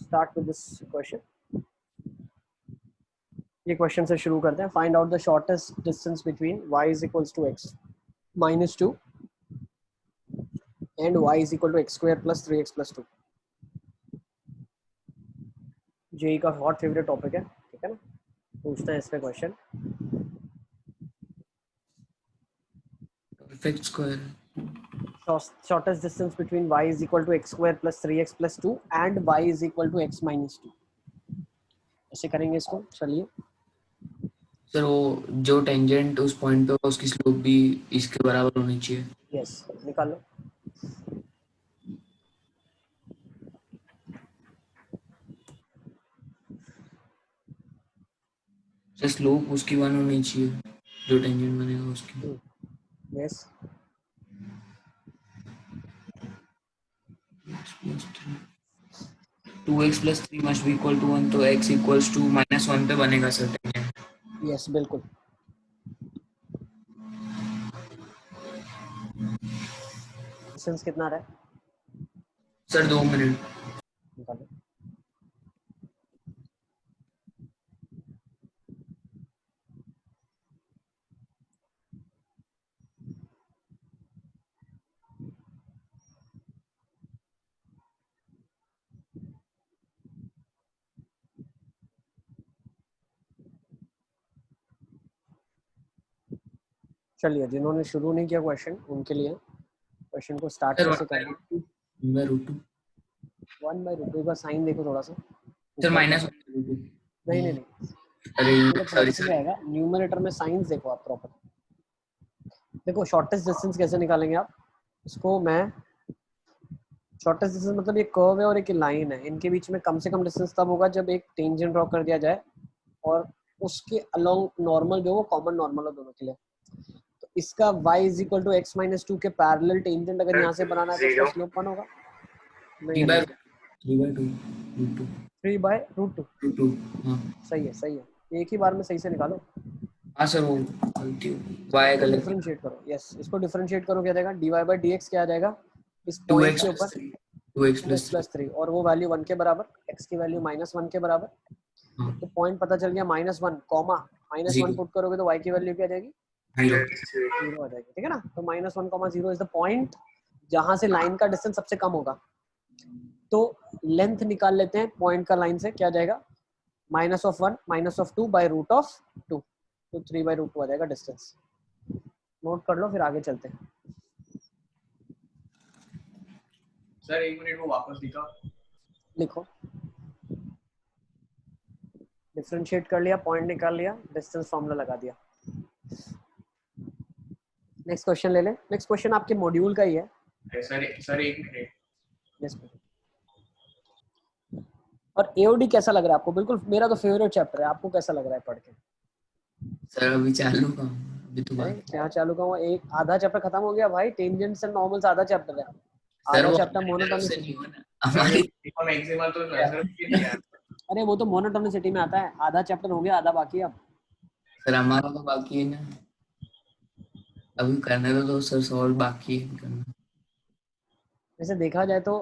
start with this question. ये question से शुरू करते हैं. Find out the shortest distance between y is equals to x minus 2 and y is equal to x square plus 3x plus 2. JEE का hot favourite topic है, ठीक है ना. पूछते हैं इस पे question. Perfect square. Shortest distance between y is equal to x square plus 3x plus 2 and y is equal to x minus 2. ऐसे करेंगे इसको. चलिए सर वो जो टेंजेंट उस पॉइंट पे होगा उसकी स्लोप भी इसके बराबर होनी चाहिए. यस निकालो. सर स्लोप उसकी 1 होनी चाहिए जो टेंजेंट बनेगा उसकी. Yes 2x plus 3 must be equal to 1, तो x equals to -1 पे बनेगा सर टेंजेंट. यस बिल्कुल. डिस्टेंस कितना आ रहा है सर 2 मिनट. निकालो. चलिए जिन्होंने शुरू नहीं किया क्वेश्चन उनके लिए क्वेश्चन को स्टार्ट कैसे करना. 1/√2. 1/√2 का साइन देखो थोड़ा सा. सर -1/√2. नहीं अरे सॉरी सर आएगा न्यूमरेटर में साइंस देखो आप प्रॉपर. देखो शॉर्टेस्ट डिस्टेंस कैसे निकालेंगे आप इसको. मैं शॉर्टेस्ट डिस्टेंस मतलब ये कर्व है और एक लाइन है, इनके बीच में कम से कम डिस्टेंस तब होगा जब एक टेंजेंट ड्रॉ कर दिया जाए और उसके अलोंग नॉर्मल जो वो कॉमन नॉर्मल हो दोनों के लिए. तो इसका y is equal to x minus 2 के पैरेलल टेंजेंट अगर यहाँ से बनाना है तो इसका स्लोप 1 होगा. 3/√2. हाँ सही है. एक ही बार में सही से निकालो. हाँ सर वो y का डिफरेंशिएट करो. यस इसको डिफरेंशिएट करो. क्या जाएगा dy/dx क्या आ जाएगा इस 2x पॉइंट के ऊपर 2x 2x+3 और वो वैल्यू 1 के बराबर, x की वैल्यू -1 के बराबर. तो पॉइंट पता चल गया -1 कॉमा -1 पुट करोगे तो y की वैल्यू क्या आ जाएगी 0 आ जाएगी. ठीक है ना. तो -1, 0 इज द पॉइंट जहां से लाइन का डिस्टेंस सबसे कम होगा. तो लेंथ निकाल लेते हैं पॉइंट का लाइन से. क्या जाएगा -1 -2/√2. तो 3/√2 आ जाएगा डिस्टेंस. नोट कर लो फिर आगे चलते हैं. सर 1 मिनट वो वापस दिखा. लिखो. डिफरेंशिएट कर लिया, पॉइंट निकाल लिया, डिस्टेंस फॉर्मूला लगा दिया. नेक्स्ट क्वेश्चन ले लें. नेक्स्ट क्वेश्चन आपके मॉड्यूल का ही है. Sir 1 minute. यस. और एओडी कैसा लग रहा है आपको. बिल्कुल मेरा तो फेवरेट चैप्टर है. आपको कैसा लग रहा है पढ़ के. सर अभी चालू का अभी तो बाकी. क्या चालू का हुआ. एक आधा चैप्टर खत्म हो गया भाई. टेंजेंट्स एंड नॉर्मल्स आधा चैप्टर है. आधा चैप्टर मोनोटोनिसिटी. मैक्सिमम तो सर नहीं है. अरे वो तो मोनोटोनिसिटी में आता है. आधा चैप्टर हो गया, आधा बाकी है अब. सर हमारा तो बाकी है ना अभी करने तो सर सॉल्व बाकी है करना. वैसे देखा जाए तो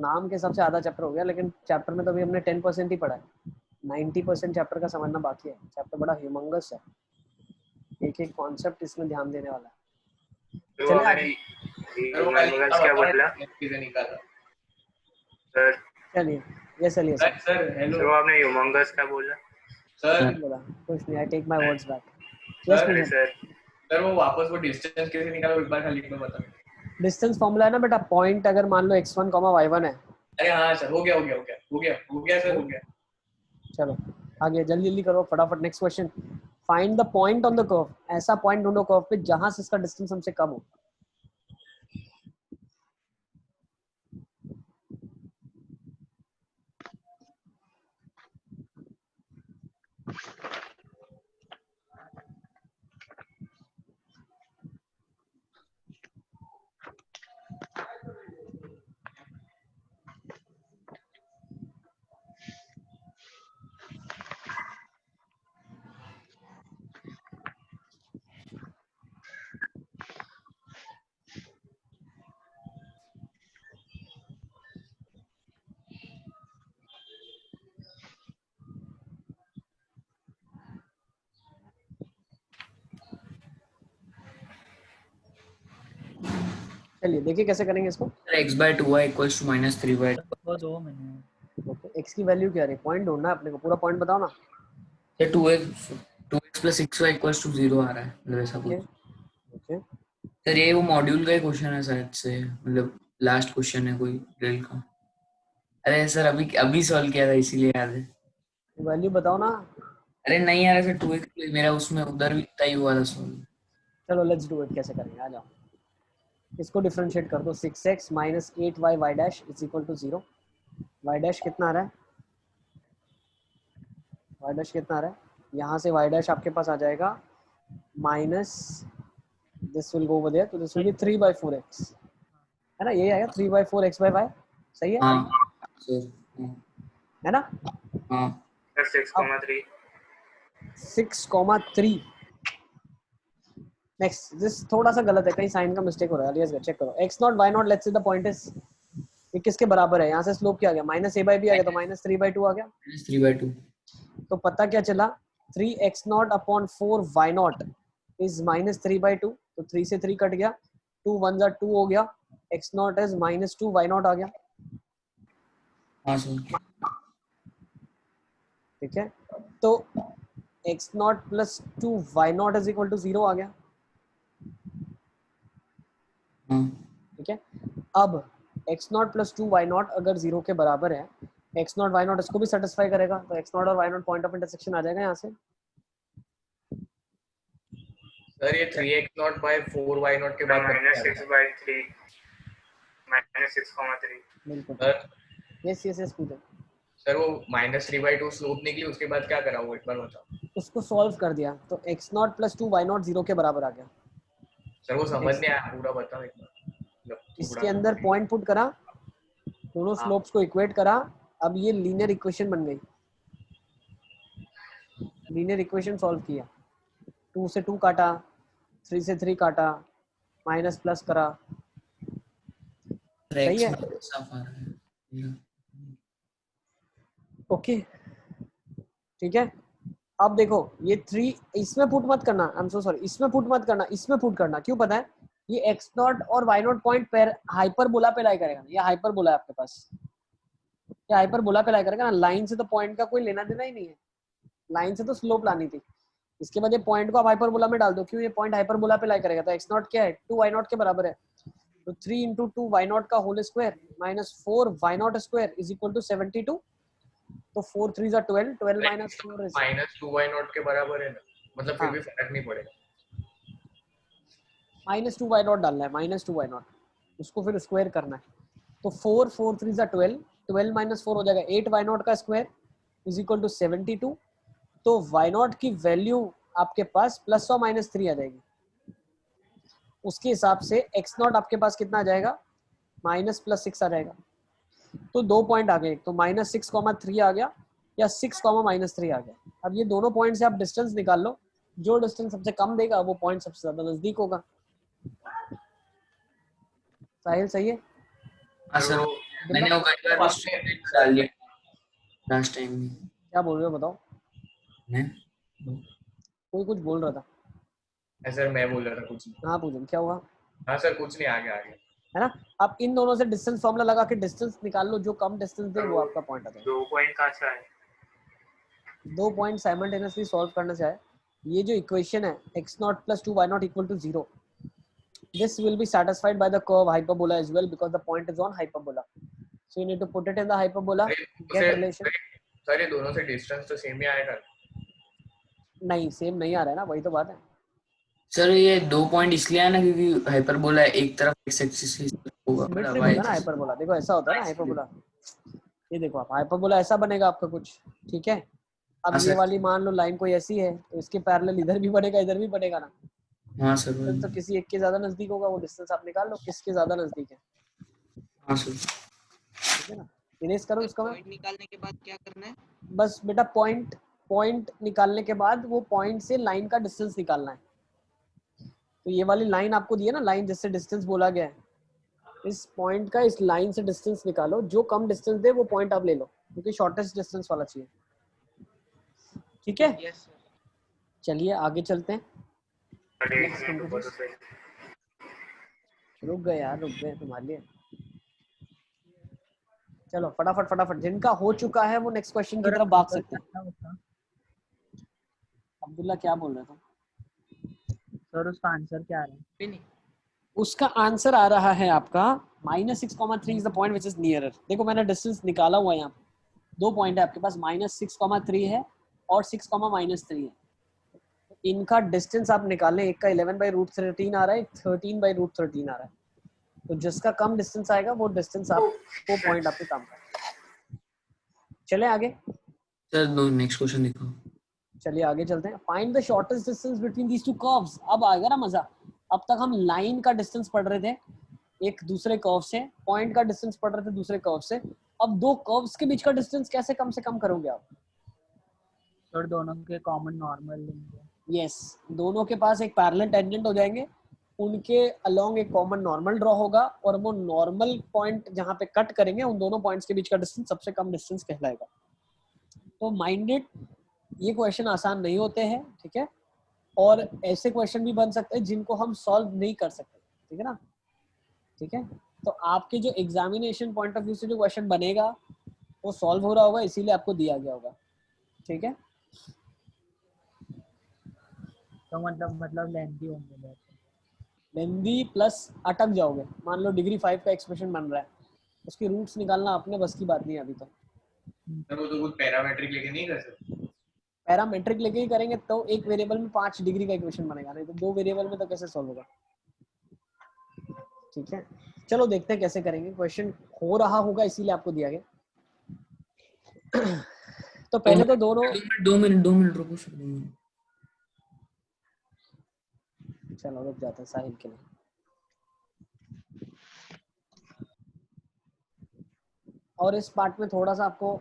नाम के हिसाब से आधा चैप्टर हो गया, लेकिन चैप्टर में तो अभी हमने 10% ही पढ़ा है. 90% चैप्टर का समझना बाकी है. चैप्टर बड़ा ह्यूमंगस है. एक एक कॉन्सेप्ट इसमें ध्यान देने वाला है. चलिए आगे. क्या बोला सर. चलिए ये चलिए सर. Sir hello. तो आपने ह्यूमंगस क्या बोला सर. बोला कुछ नहीं. I take my words back. Sir वो वापस वो डिस्टेंस कैसे निकाला एक बार खाली में बता. डिस्टेंस फॉर्मूला है ना बेटा. पॉइंट अगर मान लो x1, y1 है. अरे हाँ सर हो गया सर हो गया. चलो आगे जल्दी जल्दी करो फटाफट. Next question. Find the point on the curve. ऐसा पॉइंट ढूंढो कर्व पे जहां से इसका डिस्टेंस हमसे कम हो. चलिए देखिए कैसे करेंगे इसको। x/2y = -3/2। वो दो मैंने ओके, x की वैल्यू क्या है, पॉइंट ढूंढना है अपने को, पूरा पॉइंट बताओ ना। ये 2x + 6y = 0 आ रहा है, मतलब ऐसा ओके कुछ। ओके सर ये वो मॉड्यूल का ही क्वेश्चन है शायद से, मतलब लास्ट क्वेश्चन है कोई ड्रिल का। अरे सर अभी अभी सॉल्व किया था इसीलिए याद है। वैल्यू बताओ ना। अरे नहीं यार सर 2x मेरा उसमें उधर भी इतना ही हुआ था सॉल्व। चलो लेट्स डू इट, कैसे करेंगे, आ जाओ। इसको डिफरेंशिएट कर दो, 6x - 8y y dash is equal to 0। y dash कितना आ रहा है, y डैश कितना आ रहा है, यहाँ से y डैश आपके पास आ जाएगा minus, this will go over there, तो दिस विल बी 3/4x, है ना, यही आएगा 3/4x by y, सही है, हाँ सर है ना। हाँ 6,3 6,3। नेक्स्ट, दिस थोड़ा सा गलत है, कहीं साइन का मिस्टेक हो रहा है, यस चेक करो। x0 y0 let's say the point is, ये किसके बराबर है, यहाँ से स्लोप क्या आ गया, -a/b आ गया, तो -3/2 आ गया। -3/2। तो पता क्या चला, 3x0/4y0 इज -3/2, तो 3 से 3 कट गया, 2 1 जा 2 हो गया, x0 इज -2y0 आ गया। हाँ सर ठीक है, तो x0 + 2y0 is equal to 0 आ गया। हाँ ठीक है, अब x0 + 2y0 अगर 0 के बराबर है, x0 y0 इसको भी सेटिस्फाई करेगा, तो x0 और y0 पॉइंट ऑफ इंटरसेक्शन आ जाएगा यहाँ से। सर ये 3x0/4y0 के बाद -6/3 -6,3 बिल्कुल, सर यस यस यस पूछो। सर वो -3/2 स्लोप निकली, उसके बाद क्या करा वो एक बार बताओ। उसको सॉल्व कर दिया, तो x0 + 2y0 0 के बराबर आ गया। सर वो समझ नहीं आया, पूरा बताओ एक बार, मतलब इसके अंदर पॉइंट पुट करा, दोनों स्लोप्स को इक्वेट करा, अब ये लीनियर इक्वेशन बन गई, लीनियर इक्वेशन सॉल्व किया, 2 से 2 काटा, 3 से 3 काटा, माइनस प्लस करा, सही है। साफ आ रहा है। ओके ठीक है, अब देखो ये 3 इसमें पुट मत करना, आई एम सो सॉरी, इसमें पुट मत करना, इसमें पुट करना, क्यों पता है, ये x0 और y0 पॉइंट पर हाइपरबोला पे लाई करेगा, ये हाइपरबोला है आपके पास, ये हाइपरबोला पे लाई करेगा ना, लाइन से तो पॉइंट का कोई लेना देना ही नहीं है, लाइन से तो स्लोप लानी थी, इसके बाद ये पॉइंट को आप हाइपरबोला में डाल दो, क्यों, ये पॉइंट हाइपरबोला पे लाई करेगा, तो x0 क्या है, 2y0 के बराबर है, तो 3 × 2y0 का whole square -4y0 square is equal to 72, तो 4 3 जा 12, 12 - 4 इज -2y0 के बराबर है ना, मतलब फिर हाँ। भी फर्क नहीं पड़ेगा। -2y0 डालना है, -2y0 उसको फिर स्क्वायर करना है, तो 4 4 3 जा 12, 12 - 4 हो जाएगा 8y0 का स्क्वायर इज इक्वल टू 72, तो y0 की वैल्यू आपके पास +or -3 आ जाएगी, उसके हिसाब से x0 आपके पास कितना आ जाएगा, -+6 आ जाएगा, तो 2 पॉइंट आ गए, तो -6,3 आ गया या 6,-3 आ गया। अब ये दोनों पॉइंट से आप डिस्टेंस निकाल लो, जो डिस्टेंस सबसे कम देगा वो पॉइंट सबसे ज्यादा नजदीक होगा। साहिल सही है, हाँ सर मैंने वो कई बार स्ट्रेट डाल लिया लास्ट टाइम में। क्या बोल रहे हो बताओ, हैं? कोई कुछ बोल रहा था। सर मैं बोल रहा था कुछ नहीं। हाँ पूजन क्या हुआ, हाँ सर कुछ नहीं, आगे आगे है ना। आप इन दोनों से डिस्टेंस फॉर्मूला लगा के डिस्टेंस निकाल लो, जो कम डिस्टेंस दे वो आपका पॉइंट आ जाएगा। 2 पॉइंट कहाँ से आए, 2 पॉइंट साइमल्टेनियसली सॉल्व करना चाहे, ये जो इक्वेशन है x0 + 2y0 equal to 0, this will be satisfied by the curve hyperbola as well because the point is on hyperbola, so you need to put it in the hyperbola, get relation। Sir ये दोनों से distance तो same ही आएगा। नहीं same नहीं आ रहा है ना, वही तो बात है। सर ये 2 पॉइंट इसलिए है ना क्योंकि हाइपरबोला एक तरफ x एक्सिस की होगा, सिमेट्रिक y होता है ना हाइपरबोला, देखो ऐसा होता है ना हाइपरबोला, ये देखो आप हाइपरबोला ऐसा बनेगा आपका कुछ, ठीक है। अब हाँ ये सर। वाली मान लो लाइन कोई ऐसी है, तो इसके पैरेलल इधर भी बनेगा इधर भी बनेगा ना, हाँ सर तो किसी एक के ज्यादा नजदीक होगा, वो डिस्टेंस आप निकाल लो किसके ज्यादा नजदीक है, हाँ सर। ठीक है ना। इरेज करो इसका, पॉइंट निकालने के बाद क्या करना है? बस बेटा पॉइंट निकालने के बाद वो पॉइंट से लाइन का डिस्टेंस निकालना है, तो ये वाली लाइन आपको दी है ना, लाइन जिससे डिस्टेंस बोला गया है, इस पॉइंट का इस लाइन से डिस्टेंस निकालो, जो कम डिस्टेंस दे वो पॉइंट आप ले लो, क्योंकि शॉर्टेस्ट डिस्टेंस वाला चाहिए, ठीक है। Yes sir. चलिए आगे चलते हैं। अरे Next एक मिनट number रुको तो please। सही। रुक गए यार, रुक गए तुम्हारे लिए। चलो फटाफट फटाफट, जिनका हो चुका है वो नेक्स्ट क्वेश्चन की तरफ भाग सकते हैं। अब्दुल्ला क्या बोल रहे थे? सर उसका आंसर क्या आ रहा है? भी नहीं। उसका आंसर आ रहा है आपका -6,3 is the point which is nearer. देखो मैंने डिस्टेंस निकाला हुआ है यहाँ पे, 2 पॉइंट है आपके पास, -6,3 है और 6,-3 है। इनका डिस्टेंस आप निकालें, एक का 11/√13 आ रहा है, 13/√13 आ रहा है। तो जिसका कम डिस्टेंस आएगा वो डिस्टेंस आप, वो पॉइंट आपके काम का। चले आगे, सर दो नेक्स्ट क्वेश्चन दिखाओ। चलिए आगे चलते हैं। Find the shortest distance between these two curves. अब आएगा ना मजा। अब तक हम लाइन का डिस्टेंस पढ़ रहे थे एक दूसरे कर्व से, पॉइंट का डिस्टेंस पढ़ रहे थे दूसरे कर्व से। अब दो कर्व्स के बीच का डिस्टेंस कैसे कम से कम करोगे आप? सर दोनों के कॉमन नॉर्मल लेंगे। यस, दोनों के पास एक पैरेलल टेंजेंट हो जाएंगे, उनके अलोंग एक कॉमन नॉर्मल ड्रॉ होगा, और वो नॉर्मल पॉइंट जहां पे कट करेंगे उन दोनों पॉइंट्स के बीच का डिस्टेंस सबसे कम डिस्टेंस कहलाएगा। तो माइंडेड, ये क्वेश्चन आसान नहीं होते हैं, ठीक है, और ऐसे क्वेश्चन भी बन सकते हैं जिनको हम सॉल्व नहीं कर सकते, ठीक है ना, ठीक है। तो आपके जो एग्जामिनेशन पॉइंट ऑफ व्यू से जो क्वेश्चन बनेगा वो सॉल्व हो रहा होगा, इसीलिए आपको दिया गया होगा, ठीक है। तो मतलब लेंथी होंगे बहुत। लेंदी प्लस अटक जाओगे। मान लो डिग्री 5 का एक्सप्रेशन बन रहा है, उसकी रूट्स निकालना अपने बस की बात नहीं है अभी तो। सर वो तो कुछ पैरामेट्रिक लेके नहीं कर सकते। पैरामेट्रिक लेके ही करेंगे तो एक वेरिएबल में 5 डिग्री का इक्वेशन बनेगा, नहीं तो 2 वेरिएबल में तो कैसे सॉल्व होगा, ठीक है। चलो देखते हैं कैसे करेंगे, क्वेश्चन हो रहा होगा इसीलिए आपको दिया गया। तो पहले तो दोनों, 2 मिनट रुको सर, 2 मिनट। चलो रुक जाते हैं साहिल के लिए। और इस पार्ट में थोड़ा सा आपको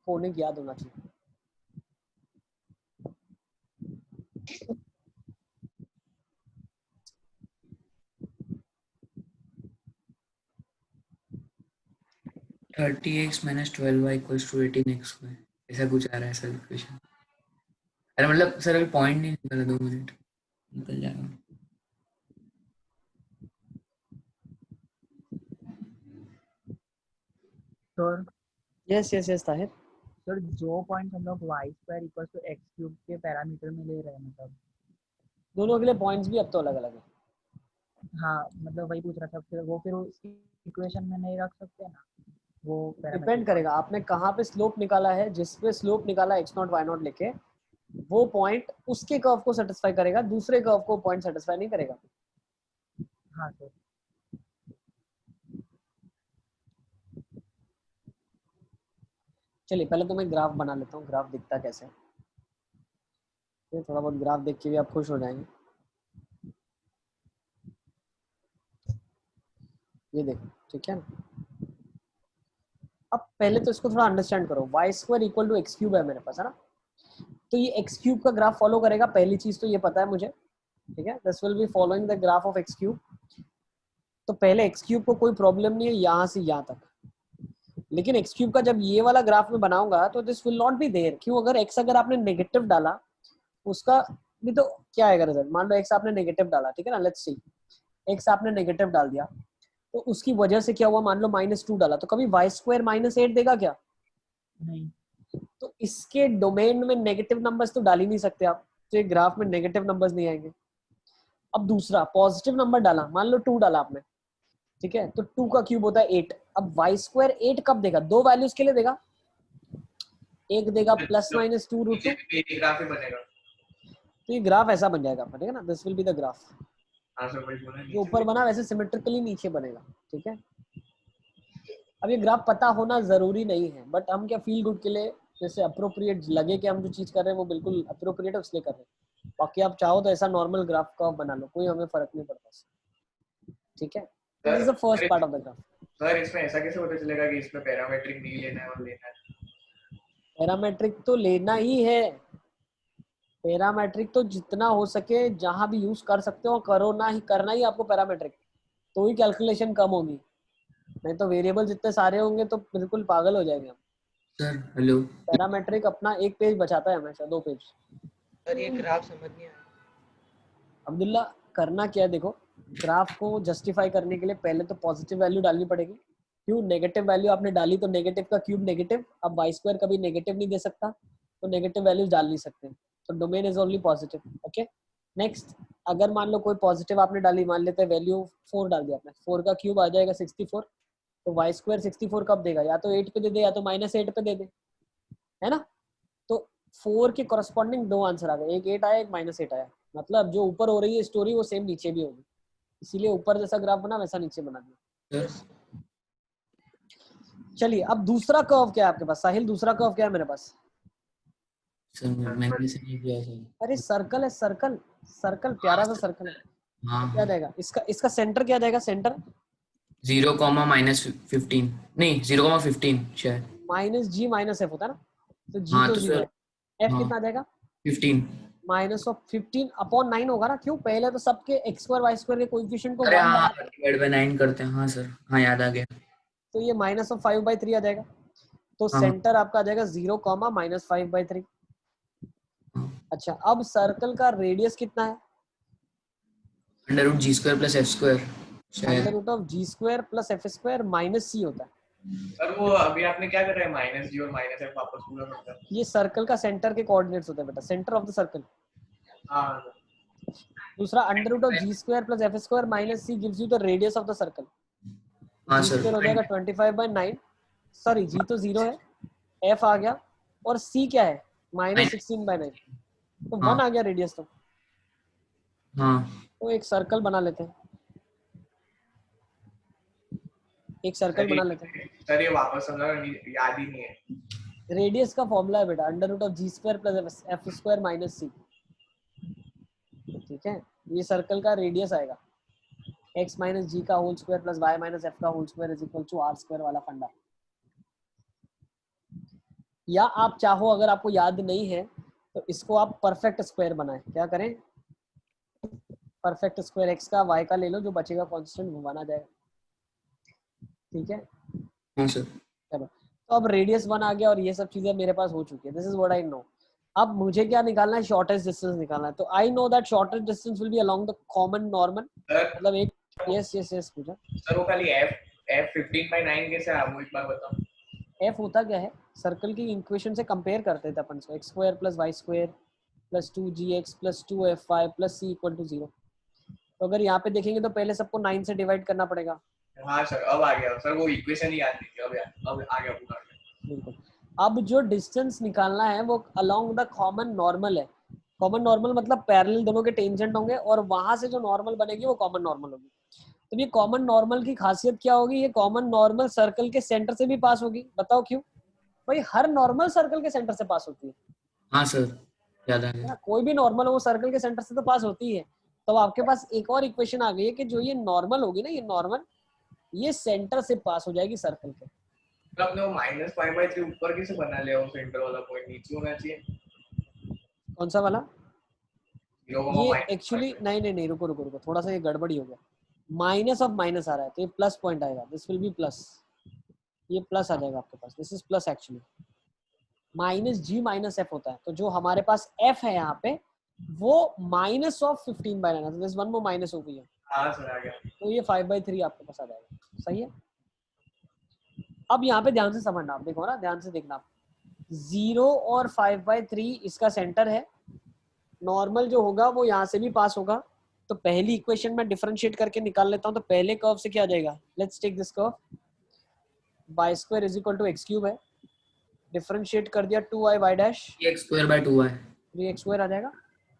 कोडिंग याद होना चाहिए। Thirty x minus 12y equals to 18x में ऐसा कुछ आ रहा है सर इक्वेशन। अरे मतलब सर अभी पॉइंट नहीं निकला, 2 मिनट निकल जाएगा। Sir yes yes yes Tahir, sir जो पॉइंट हम लोग y² इक्वल टू x³ के पैरामीटर में ले रहे हैं, मतलब दोनों के लिए पॉइंट्स भी अब तो अलग अलग है। हाँ मतलब वही पूछ रहा था, फिर वो उसकी इक्वेशन में नहीं रख सकते ना वो डिपेंड करेगा आपने कहाँ पे स्लोप निकाला है। जिस पे स्लोप निकाला x0 y0 लेके, वो पॉइंट उसके कर्व को सेटिस्फाई करेगा, दूसरे कर्व को पॉइंट सेटिस्फाई नहीं करेगा। हाँ सर। चलिए पहले तो मैं ग्राफ बना लेता हूँ, ग्राफ दिखता कैसे है। ये थोड़ा बहुत ग्राफ देख के भी आप खुश हो जाएंगे। ये देखो, ठीक है ना। अब पहले तो इसको थोड़ा अंडरस्टैंड करो। y² इक्वल टू x³ है मेरे पास, है ना। तो ये x³ का ग्राफ फॉलो करेगा, पहली चीज तो ये पता है मुझे, ठीक है। This will be following the graph of x³। तो पहले x³ को कोई प्रॉब्लम नहीं है यहाँ से यहाँ तक, लेकिन x³ का जब ये वाला ग्राफ में बनाऊंगा तो this will not be there. क्यों? अगर x अगर आपने नेगेटिव डाला, उसका भी तो क्या आएगा रिजल्ट। मान लो x आपने नेगेटिव डाला, ठीक है ना, लेट्स सी x आपने नेगेटिव डाल दिया, तो उसकी वजह से क्या हुआ, मान लो -2 डाला, तो कभी y² -8 देगा क्या? नहीं। तो इसके डोमेन में नेगेटिव नंबर्स तो डाल ही नहीं सकते आप, तो ये ग्राफ में नेगेटिव नंबर्स नहीं आएंगे। अब दूसरा पॉजिटिव नंबर डाला, मान लो 2 डाला आपने, ठीक है, तो 2 का क्यूब होता है 8। अब y² 8 कब देगा? 2 वैल्यूज के लिए देगा, एक देगा +-2√2। ग्राफ ही बनेगा। तो ये ग्राफ ऐसा बन जाएगा आपका, ठीक है ना। This will be the graph. हाँ सर वही बोला, जो ऊपर बना वैसे सिमेट्रिकली नीचे बनेगा, ठीक है। अब ये ग्राफ पता होना जरूरी नहीं है, बट हम क्या फील गुड के लिए, जैसे अप्रोप्रिएट लगे कि हम जो चीज कर रहे हैं वो बिल्कुल अप्रोप्रिएट है इसलिए कर रहे हैं। बाकी आप चाहो तो ऐसा नॉर्मल ग्राफ का बना लो, कोई हमें फर्क नहीं पड़ता, ठीक है। This is the first part of the graph. Sir इसमें ऐसा कैसे पता चलेगा कि इसमें पैरामेट्रिक नहीं लेना है और लेना है? पैरामेट्रिक तो लेना ही है। पैरामेट्रिक तो जितना हो सके जहां भी यूज कर सकते हो करो ना, ही करना ही आपको पैरामेट्रिक, तो ही कैलकुलेशन कम होगी। नहीं तो वेरिएबल जितने सारे होंगे तो बिल्कुल पागल हो जाएंगे हम। सर हेलो, पैरामेट्रिक अपना एक पेज बचाता है हमेशा, 2 पेज। सर ये ग्राफ समझ नहीं आया। अब्दुल्ला करना क्या है, देखो ग्राफ को जस्टिफाई करने के लिए पहले तो पॉजिटिव वैल्यू डालनी पड़ेगी। क्यों? नेगेटिव वैल्यू आपने डाली तो नेगेटिव का क्यूब नेगेटिव, अब वाई स्क्वायर कभी नेगेटिव नहीं दे सकता, तो नेगेटिव वैल्यूज डाल नहीं सकते, तो domain is only positive. Okay, next, अगर मान लो कोई पॉजिटिव आपने डाली, मान लेते हैं वैल्यू 4 डाल दिया आपने, 4 का क्यूब आ जाएगा 64, तो वाई स्क्वायर 64 कब देगा? या तो 8 पे दे दे या तो -8 पे दे दे, है ना। तो 4 के कॉरस्पॉन्डिंग 2 आंसर आ गए, एक 8 आया, एक -8 आया, मतलब जो ऊपर हो रही है स्टोरी वो सेम नीचे भी होगी, इसीलिए ऊपर जैसा ग्राफ बना वैसा नीचे बना दिया। चलिए अब दूसरा कर्व क्या है आपके पास साहिल? दूसरा कर्व क्या है मेरे पास? सर मैंने से नहीं किया सर। अरे सर्कल है, सर्कल, सर्कल प्यारा सा सर्कल है। हाँ क्या जाएगा इसका सेंटर? क्या जाएगा सेंटर? 0,-15 नहीं 0,15 शायद। -g -f होता है ना, तो g हाँ तो तो 0 सर है, f हाँ कितना आ जाएगा? 15। -15/9 होगा ना। क्यों? पहले तो सबके x2 y2 के कोएफिशिएंट को अरे 1 हाँ बनाते हैं, डिवाइड बाय 9 करते हैं, हाँ सर हाँ याद आ गया। तो ये -5/3 आ जाएगा, तो हाँ सेंटर आपका आ जाएगा 0, -5/3। हाँ अच्छा, अब सर्कल का रेडियस कितना है? √g² + f² शायद। √g² + f² - c होता है। सर वो अभी आपने क्या कर रहा है, -g और -f वापस पूरा करता है। ये सर्कल का सेंटर के कोऑर्डिनेट्स होते हैं बेटा, सेंटर ऑफ द सर्कल। हाँ दूसरा √g² + f² - c gives you the radius of the circle. हाँ g² हो सर जाएगा 25/9, सॉरी g तो 0 है, f आ गया, और c क्या है? -16/9, तो 1 हाँ आ गया रेडियस। हाँ तो एक सर्कल बना लेते हैं, एक सर्कल बना लेते हैं। सर ये वापस समझा, याद ही नहीं है। रेडियस का फॉर्मूला है बेटा √g² + f² - c, ठीक है। ये सर्कल का रेडियस आएगा, x - g का होल स्क्वायर + y - f का होल स्क्वायर = r² वाला फंडा। या आप चाहो, अगर आपको याद नहीं है तो इसको आप परफेक्ट स्क्वायर बनाएं। क्या करें? परफेक्ट स्क्वायर x का y का ले लो, जो बचेगा कांस्टेंट वो बना जाएगा, ठीक है। हाँ सर। चलो, तो अब रेडियस 1 आ गया और ये सब चीजें मेरे पास हो चुकी है। This is what I know. अब मुझे क्या निकालना है? शॉर्टेस्ट डिस्टेंस निकालना है। तो I know that shortest distance will be along the common normal, मतलब एक, यस पूछा सर वो खाली f 15/9 कैसे आया, वो एक बार बताओ। f होता क्या है? सर्कल की इक्वेशन से कंपेयर करते थे अपन इसको, x² + y² + 2gx + 2fy + c = 0। तो अगर यहाँ पे देखेंगे तो पहले सबको 9 से डिवाइड करना पड़ेगा। हाँ सर अब आ गया सर, वो इक्वेशन ही याद नहीं थी, अब आ गया पूरा। बिल्कुल। अब जो डिस्टेंस निकालना है वो अलोंग द कॉमन नॉर्मल है। कॉमन नॉर्मल मतलब पैरेलल दोनों के टेंजेंट होंगे और वहां से जो नॉर्मल बनेगी वो कॉमन नॉर्मल होगी। तो ये कॉमन नॉर्मल की खासियत क्या होगी? ये कॉमन नॉर्मल सर्कल के सेंटर से भी पास होगी। बताओ क्यों? भाई हर नॉर्मल सर्कल के सेंटर से पास होती है हाँ सर याद आ गया। ना, कोई भी नॉर्मल वो सर्कल के सेंटर से तो पास होती है। तो आपके पास एक और इक्वेशन आ गई है कि जो ये नॉर्मल होगी ना, ये नॉर्मल ये सेंटर से पास हो जाएगी सर्कल के। तो आपने वो -5/3 ऊपर कैसे बना लिया, वो सेंटर वाला पॉइंट नीचे होना चाहिए। कौन सा वाला? 0, ये एक्चुअली नहीं, रुको, थोड़ा सा ये गड़बड़ी हो गया। माइनस ऑफ माइनस आ रहा है तो ये प्लस पॉइंट आएगा, दिस विल बी प्लस, ये प्लस आ जाएगा आपके पास, this is plus actually. -g - f होता है, तो जो हमारे पास f है यहाँ पे वो -15/9 है, तो दिस वन वो माइनस हो गई है, हाँ सर आ गया। तो ये 5/3 आपके पास आ जाएगा। सही है। अब यहाँ पे ध्यान से समझना, आप देखो ना, ध्यान से देखना, 0 और 5/3 इसका सेंटर है। नॉर्मल जो होगा वो यहाँ से भी पास होगा। तो पहली इक्वेशन में डिफरेंशिएट करके निकाल लेता हूँ। तो पहले कर्व से क्या आ जाएगा? Let's take this curve, y² = x³ है, डिफरेंशिएट कर दिया 2y डैश, x²/2y 3x² आ जाएगा।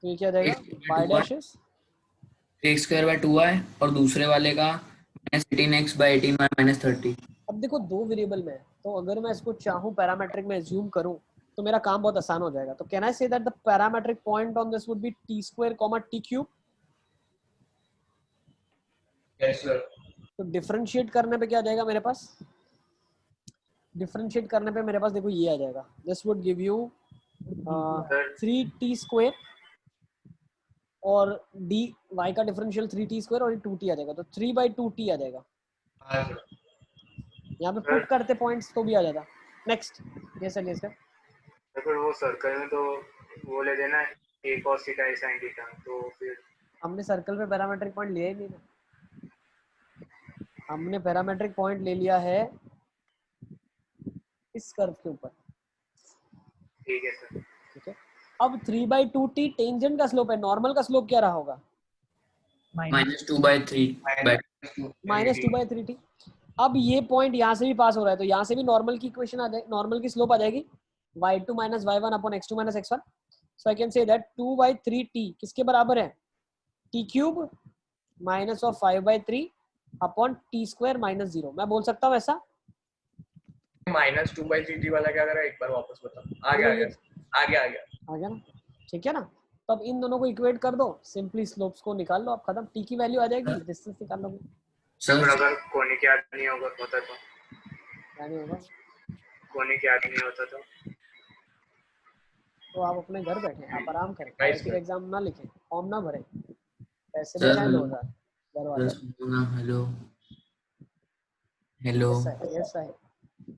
तो ये क्या आ जाएगा? y डैश इज 3x²/2y और दूसरे वाले का -18x/18y - 30। अब देखो दो वेरिएबल में है, तो अगर मैं इसको चाहूँ पैरामेट्रिक में एज्यूम करूँ तो मेरा काम बहुत आसान हो जाएगा। तो can I say that the parametric point on this would be t², t³। Yes sir. तो डिफरेंशिएट करने पे क्या आ जाएगा मेरे पास? डिफरेंशिएट करने पे मेरे पास देखो ये आ जाएगा, this would give you 3t² और dy का डिफरेंशियल 3t² और ये 2t आ जाएगा, तो 3/2t आ जाएगा। हाँ सर। यहाँ पे पुट करते पॉइंट्स तो भी आ जाता। नेक्स्ट, ये सर फिर वो सर्कल में तो वो ले देना a cos theta a sin theta, तो फिर हमने सर्कल पे पैरामेट्रिक पॉइंट लिया ही नहीं ना, हमने पैरामेट्रिक पॉइंट ले लिया है इस कर्व के ऊपर। ठीक है सर। ठीक है, अब 3/2t टेंजेंट का स्लोप है, नॉर्मल का स्लोप क्या रहा होगा? -2/3 -2/3t। अब ये पॉइंट यहाँ से भी पास हो रहा है, तो यहाँ से भी नॉर्मल की इक्वेशन आ जाएगी, नॉर्मल की स्लोप आ जाएगी y2 - y1 upon x2 - x1। So I can say that 2/3t किसके बराबर है? t³ minus of 5/3 upon t² - 0। मैं बोल सकता हूँ ऐसा? -2/3t वाला क्या करा, एक बार वापस बताओ। आ गया आ गया ना, ठीक है ना। तो अब इन दोनों को इक्वेट कर दो, सिंपली स्लोप्स को निकाल लो, अब खत्म। t की वैल्यू आ जाएगी, डिस्टेंस निकाल लोगे। सर अगर कोने के आगे नहीं होगा तो क्या नहीं होगा? कोने के आगे नहीं होता तो आप अपने घर बैठे, आप आराम करें, Nice, IIT एग्जाम ना लिखें, फॉर्म ना भरें, पैसे सर, बचाएं 2000 घर वाले। हेलो हेलो यस है।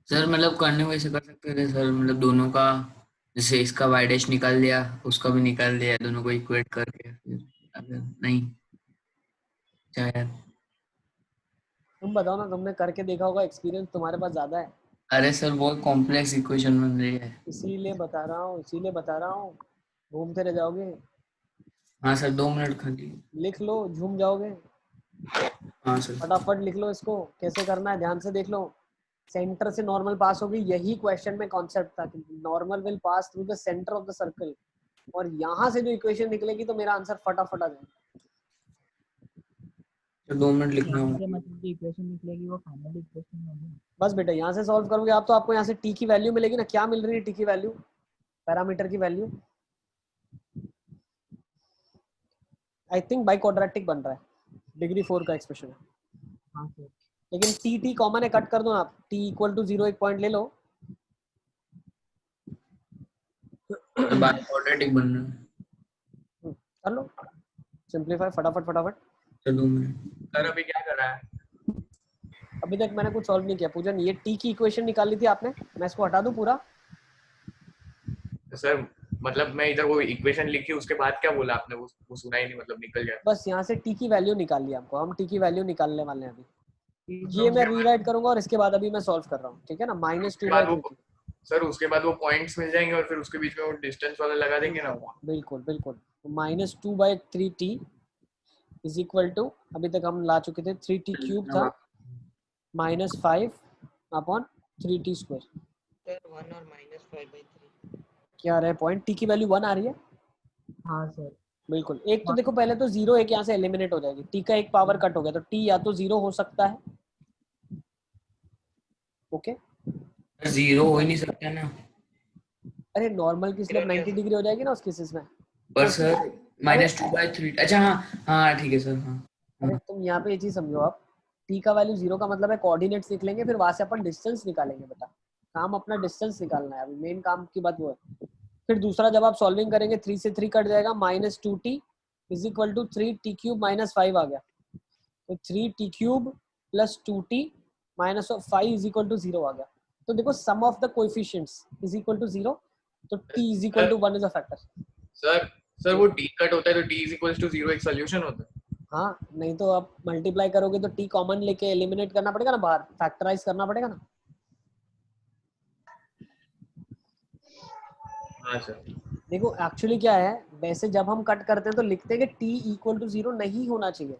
सर, मतलब करने वैसे कर सकते थे सर, मतलब दोनों का, जैसे इसका y डैश निकाल दिया, उसका भी निकाल दिया, दोनों को इक्वेट करके, फिर अगर नहीं शायद। तुम बताओ ना, तुमने करके देखा होगा, एक्सपीरियंस तुम्हारे पास ज्यादा है। अरे सर, बहुत कॉम्प्लेक्स इक्वेशन बन रही है। इसीलिए बता रहा हूँ, घूमते रह जाओगे। हाँ सर, 2 मिनट खाली। लिख लो, झूम जाओगे। हाँ सर। फटाफट लिख लो इसको, कैसे करना है ध्यान से देख लो। सेंटर से नॉर्मल पास होगी, यही क्वेश्चन में कॉन्सेप्ट था कि normal will pass through the centre of the circle, और यहाँ से जो इक्वेशन निकलेगी तो मेरा आंसर फटाफट आ जाएगा। तो 2 मिनट लिखना यहाँ होगा। से मतलब जो इक्वेशन निकलेगी वो फाइनल इक्वेशन होगी। बस बेटा, यहाँ से सॉल्व करोगे आप तो आपको यहाँ से t की वैल्यू मिलेगी ना। क्या मिल रही है t की वैल्यू? पैरामीटर की value I think by quadratic बन रहा है, डिग्री 4 का एक्सप्रेशन है। हाँ सर। लेकिन t कॉमन है, कट कर दो ना आप, t = 0 एक पॉइंट ले लो। बाय क्वाड्रेटिक बन रहा है। कर लो सिंपलीफाई, फटाफट। तो 2 मिनट। सर अभी क्या कर रहा है? अभी तक मैंने कुछ सॉल्व नहीं किया पूजन। ये t की इक्वेशन निकाली थी आपने, मैं इसको हटा दूं पूरा? सर मतलब मैं इधर वो इक्वेशन लिखी, उसके बाद क्या बोला आपने? वो सुना ही नहीं, मतलब निकल गया। बस यहाँ से t की वैल्यू निकाल लिया हमको, हम t की वैल्यू निकालने वाले हैं अभी। ये मैं रीराइट करूंगा और इसके बाद अभी मैं सॉल्व कर रहा हूँ, ठीक है ना। -2/3t। सर उसके बाद वो पॉइंट्स मिल जाएंगे और फिर उसके बीच में वो डिस्टेंस वाला लगा देंगे ना। बिल्कुल -2/3t इज इक्वल टू, अभी तक हम ला चुके थे 3t³ था, -5 अपॉन 3t²। सर 1 और -5/3। क्या आ रहा है पॉइंट? t की वैल्यू 1 आ रही है। हाँ सर। बिल्कुल, एक तो देखो पहले तो 0 एक यहाँ से एलिमिनेट हो जाएगी, t का एक पावर कट हो गया, तो t या तो 0 हो सकता है। ओके, 0 हो ही नहीं सकता ना। अरे नॉर्मल की स्लोप 90 डिग्री हो जाएगी ना उस केसेस में। पर सर -2/3, अच्छा हाँ ठीक है सर। हाँ अरे तुम यहाँ पे ये चीज समझो, आप t का वैल्यू 0 का मतलब है कोऑर्डिनेट्स लिख लेंगे, फिर वहां से अपन डिस्टेंस निकालेंगे। बेटा काम अपना डिस्टेंस निकालना है, अभी मेन काम की बात वो है। फिर दूसरा जब आप सॉल्विंग करेंगे 3 से 3 कट जाएगा, -2t is equal to 3t³ - 5 आ गया, तो 3t³ + 2t -5 is equal to 0 आ गया। तो देखो some of the coefficients is equal to 0, तो t is equal to 1 is a factor. Sir वो t कट होता है तो t = 0 एक सॉल्यूशन होता है। हाँ, नहीं तो आप मल्टीप्लाई करोगे तो t कॉमन लेके एलिमिनेट करना पड़ेगा ना, बाहर फैक्टराइज करना पड़ेगा ना। हाँ सर। देखो एक्चुअली क्या है, वैसे जब हम कट करते हैं तो लिखते हैं कि t = 0 नहीं होना चाहिए,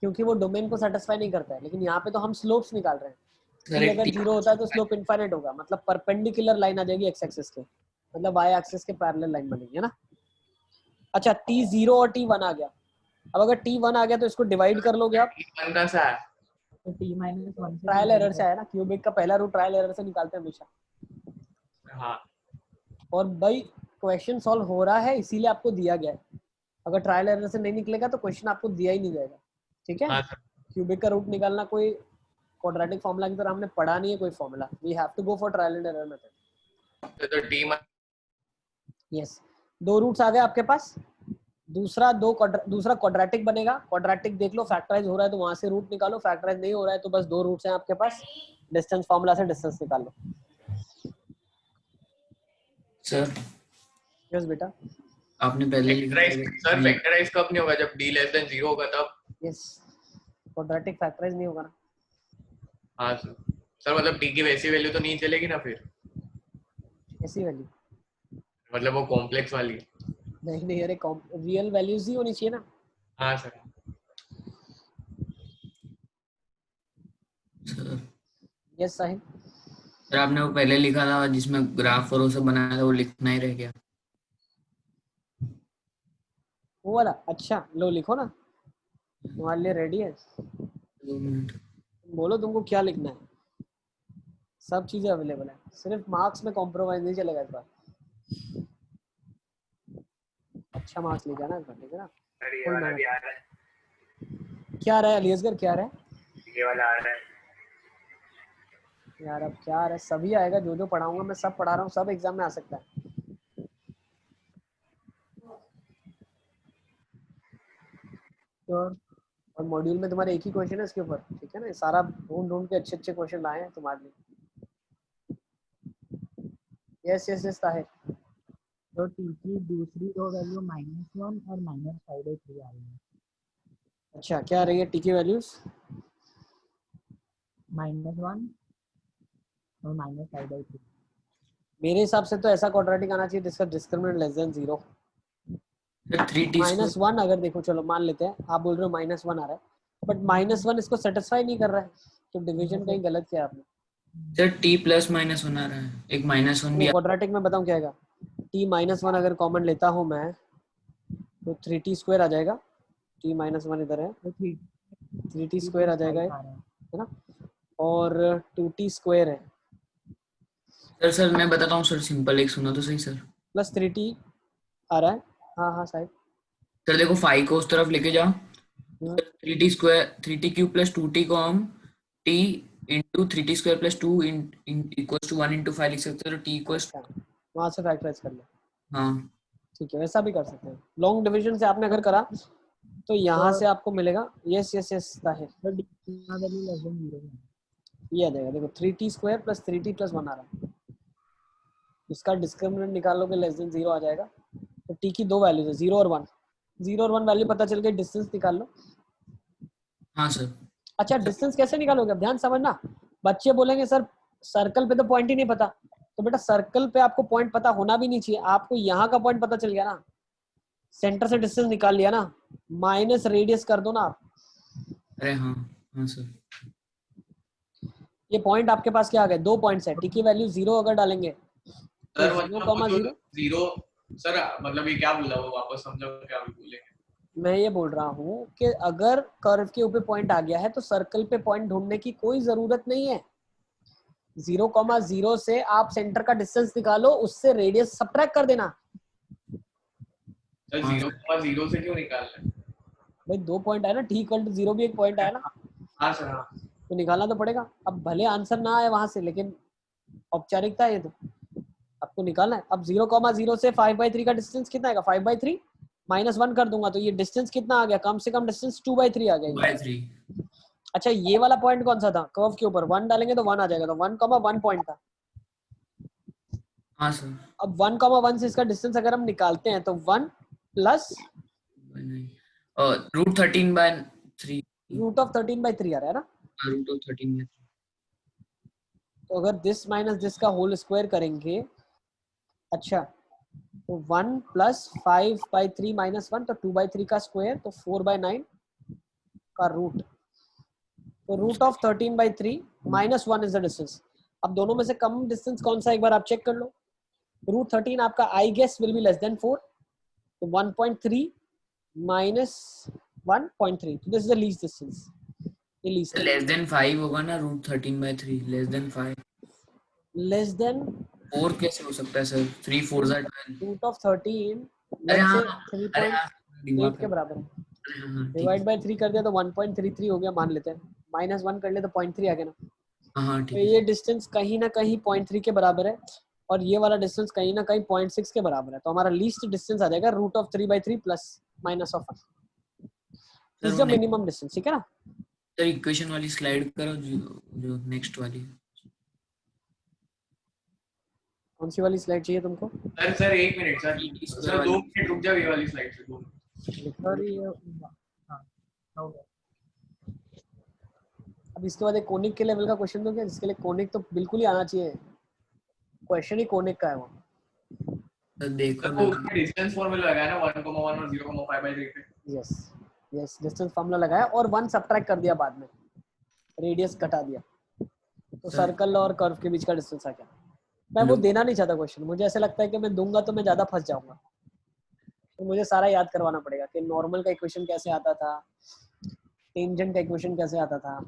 क्योंकि वो डोमेन को सेटिस्फाई नहीं करता है। लेकिन यहाँ पे तो हम स्लोप्स निकाल रहे हैं, t अगर 0 होता है तो स्लोप इनफाइनाइट होगा, मतलब परपेंडिकुलर लाइन आ जाएगी x एक्सिस के, मतलब y एक्सिस के पैरेलल लाइन बनेगी, है ना। अच्छा, t 0 और t 1 आ गया। अब अगर t 1 आ गया तो इसको डिवाइड कर लोगे आप, t1 का सा है तो t -1 से ट्रायल एरर से आया ना, क्यूबिक का पहला रूट ट्रायल एरर से निकालते हैं हमेशा। हाँ और भाई क्वेश्चन सॉल्व हो रहा है इसीलिए आपको दिया गया है, अगर ट्रायल एरर से नहीं निकलेगा तो क्वेश्चन आपको दिया ही नहीं जाएगा, ठीक है। हाँ सर। क्यूबिक का रूट निकालना कोई क्वाड्रेटिक फॉर्मूला की तरह हमने पढ़ा नहीं है कोई formula, we have to go for trial and error method. तो t यस, 2 रूट्स आ गए आपके पास, दूसरा क्वाड्रेटिक बनेगा। क्वाड्रेटिक देख लो, फैक्टराइज हो रहा है तो वहां से रूट निकालो, फैक्टराइज नहीं हो रहा है तो बस 2 रूट्स हैं आपके पास, डिस्टेंस फॉर्मूला से डिस्टेंस निकाल लो। सर यस बेटा। आपने पहले लिखा फैक्टराइज सर, फैक्टराइज कब नहीं होगा? जब d लेस देन 0 होगा तब। यस, क्वाड्रेटिक फैक्टराइज नहीं होगा ना। हाँ सर मतलब d की वैसी वैल्यू तो नहीं चलेगी ना फिर, ऐसी वैल्यू मतलब वो कॉम्प्लेक्स वाली। नहीं नहीं, अरे रियल वैल्यूज ही होनी चाहिए ना। हाँ sir. Sir yes Sahib. Sir आपने वो पहले लिखा था जिसमें ग्राफ और वो सब बनाया था, वो लिखना ही रह गया। वो वाला, अच्छा लो लिखो ना, तुम्हारे लिए रेडी है। 2 मिनट। बोलो तुमको क्या लिखना है, सब चीजें अवेलेबल है, सिर्फ मार्क्स में कॉम्प्रोमाइज नहीं चलेगा इस बार। अच्छा मार्क्स लेके आना इस बार, ठीक है ना। ये वाला भी आ रहा है, क्या आ रहा है अलियसगर, क्या आ रहा है ये वाला आ रहा है। यार? अब क्या आ रहा है, सभी आएगा, जो जो पढ़ाऊंगा मैं सब पढ़ा रहा हूँ, सब एग्जाम में आ सकता है। और और मॉड्यूल में तुम्हारे एक ही क्वेश्चन है इसके ऊपर, ठीक है ना। सारा ढूंढ ढूंढ के अच्छे अच्छे क्वेश्चन लाए हैं तुम्हारे लिए। Yes yes yes Tahir. तो t की दूसरी दो वैल्यू -1 और -5/3 आ रही है। अच्छा क्या आ रही है टी की वैल्यूज? -1 और -5/3। मेरे हिसाब से तो ऐसा क्वाड्रेटिक आना चाहिए जिसका डिस्क्रिमिनेंट लेस देन 0। 3t -1 अगर देखो, चलो मान लेते हैं आप बोल रहे हो -1 आ रहा है, बट -1 इसको सेटिस्फाई नहीं कर रहा है, तो डिवीजन कहीं गलत किया आपने। सर t +-1 आ रहा है, एक -1 भी क्वाड्रेटिक में बताऊं क्या आएगा, t -1 अगर कॉमन लेता हूं मैं तो 3t² आ जाएगा। t -1 इधर है, तो 3t² आ जाएगा आ रहा है। है ना, और 2t² है सर मैं बताता हूँ सर, सिंपल एक सुनो तो सही सर। प्लस 3t आ रहा है। हाँ हाँ साहब। सर देखो 5 को उस तरफ लेके जाओ, हम्म, 3t² + 2t को हम t into 3t² + 2 equals to 1 × 5 लिख सकते हैं, तो t इक्वल्स। अच्छा वहां से फैक्टराइज कर ले, हाँ ठीक है, वैसा भी कर सकते हैं। लॉन्ग डिवीजन से आपने अगर करा तो यहाँ से आपको मिलेगा। यस यस यस ताहिर, तो d का वैल्यू लेस देन 0 है। ये आ जाएगा, देखो 3t² + 3t + 1 आ रहा है, इसका डिस्क्रिमिनेंट निकालोगे लेस देन 0 आ जाएगा। तो t की दो वैल्यूज है, 0 और 1, 0 और 1 वैल्यू पता चल गई, डिस्टेंस निकाल लो। हाँ सर। अच्छा डिस्टेंस कैसे निकालोगे, अब ध्यान समझना। बच्चे बोलेंगे सर सर्कल पे तो पॉइंट ही नहीं पता, तो बेटा सर्कल पे आपको पॉइंट पता होना भी नहीं चाहिए, आपको यहाँ का पॉइंट पता चल गया ना, सेंटर से डिस्टेंस निकाल लिया ना, माइनस रेडियस कर दो ना आप। अरे हाँ हाँ सर। ये पॉइंट आपके पास क्या आ गए, दो पॉइंट्स है, टी की वैल्यू 0 अगर डालेंगे तो सर 0,0। जीरो सर मतलब ये क्या बोला, वो वापस समझो क्या बोले। मैं ये बोल रहा हूँ कि अगर कर्व के ऊपर पॉइंट आ गया है तो सर्कल पे पॉइंट ढूंढने की कोई जरूरत नहीं है। 0,0 से आप सेंटर का डिस्टेंस निकालो, उससे रेडियस सब्ट्रैक्ट कर देना। सर 0,0 से क्यों निकालना है? भाई दो पॉइंट है ना, t = 0 भी एक पॉइंट है ना, हाँ सर हाँ। तो निकालना तो पड़ेगा। अब भले आंसर ना आए वहां से, लेकिन औपचारिकता है ये तो, आपको निकालना है। अब 0,0 से 5/3 का डिस्टेंस कितना आएगा, 5/3 -1 कर दूंगा तो ये डिस्टेंस कितना आ गया, कम से कम डिस्टेंस 2/3 आ गया। 2/3। अच्छा ये वाला पॉइंट कौन सा था, कर्व के ऊपर 1 डालेंगे तो 1 आ जाएगा, तो 1,1 पॉइंट था। हाँ सर। अब 1,1 से इसका डिस्टेंस अगर हम निकालते हैं तो 1 + और √13/3। √13/3 आ रहा है ना, √13/3। तो अगर दिस माइनस दिस का होल स्क्वायर करेंगे, अच्छा तो 1 + 5/3 - 1 तो 2/3 का स्क्वायर, तो 4/9 का रूट, तो √13/3 -1 इज द डिस्टेंस। अब दोनों में से कम डिस्टेंस कौन सा, एक बार आप चेक कर लो। √13 आपका I guess will be less than 4, तो 1.3 - 1.3, तो this is the least distance, ये लीस्ट है। लेस देन 5 होगा ना, √13/3 लेस देन 5। लेस देन 4 कैसे हो सकता है सर, 3 4 are 12। √13 अरे लेट्स हाँ से हाँ, अरे हाँ 3.8 के बराबर है, अरे हाँ हाँ, ठीक डिवाइड है। बाय 3 कर दिया तो 1.33 हो गया, मान लेते हैं, -1 कर ले तो 0.3 आ गया ना। हाँ हाँ तो ठीक है ये सर। डिस्टेंस कहीं ना कहीं 0.3 के बराबर है, और ये वाला डिस्टेंस कहीं ना कहीं 0.6 के बराबर है, तो हमारा लीस्ट डिस्टेंस आ जाएगा √3/3 + -1। दिस सर इज वो द मिनिमम डिस्टेंस, ठीक है ना। सर इक्वेशन वाली स्लाइड करो, जो नेक्स्ट वाली। कौन सी वाली स्लाइड चाहिए तुमको? सर 1 मिनट सर 2 मिनट रुक जाओ, ये वाली स्लाइड से 2 मिनट। सर ये हाँ हो गया। अब इसके बाद एक कोनिक के लेवल का क्वेश्चन दोगे, जिसके लिए कोनिक तो बिल्कुल ही आना चाहिए, क्वेश्चन ही कोनिक का है वो। तो देखो सर ना, वो डिस्टेंस फॉर्मूला लगाया ना 1,1 और 0,5/3 पे। यस यस, डिस्टेंस फार्मूला लगाया और 1 सब्ट्रैक्ट कर दिया बाद में, रेडियस घटा दिया, तो सर सर्कल और कर्व के बीच का डिस्टेंस आ गया। मैं वो देना नहीं चाहता क्वेश्चन, मुझे ऐसा लगता है कि मैं दूंगा तो मैं ज्यादा फंस जाऊंगा, तो मुझे सारा याद करवाना पड़ेगा कि नॉर्मल का इक्वेशन कैसे आता था, टेंजेंट का इक्वेशन कैसे आता था।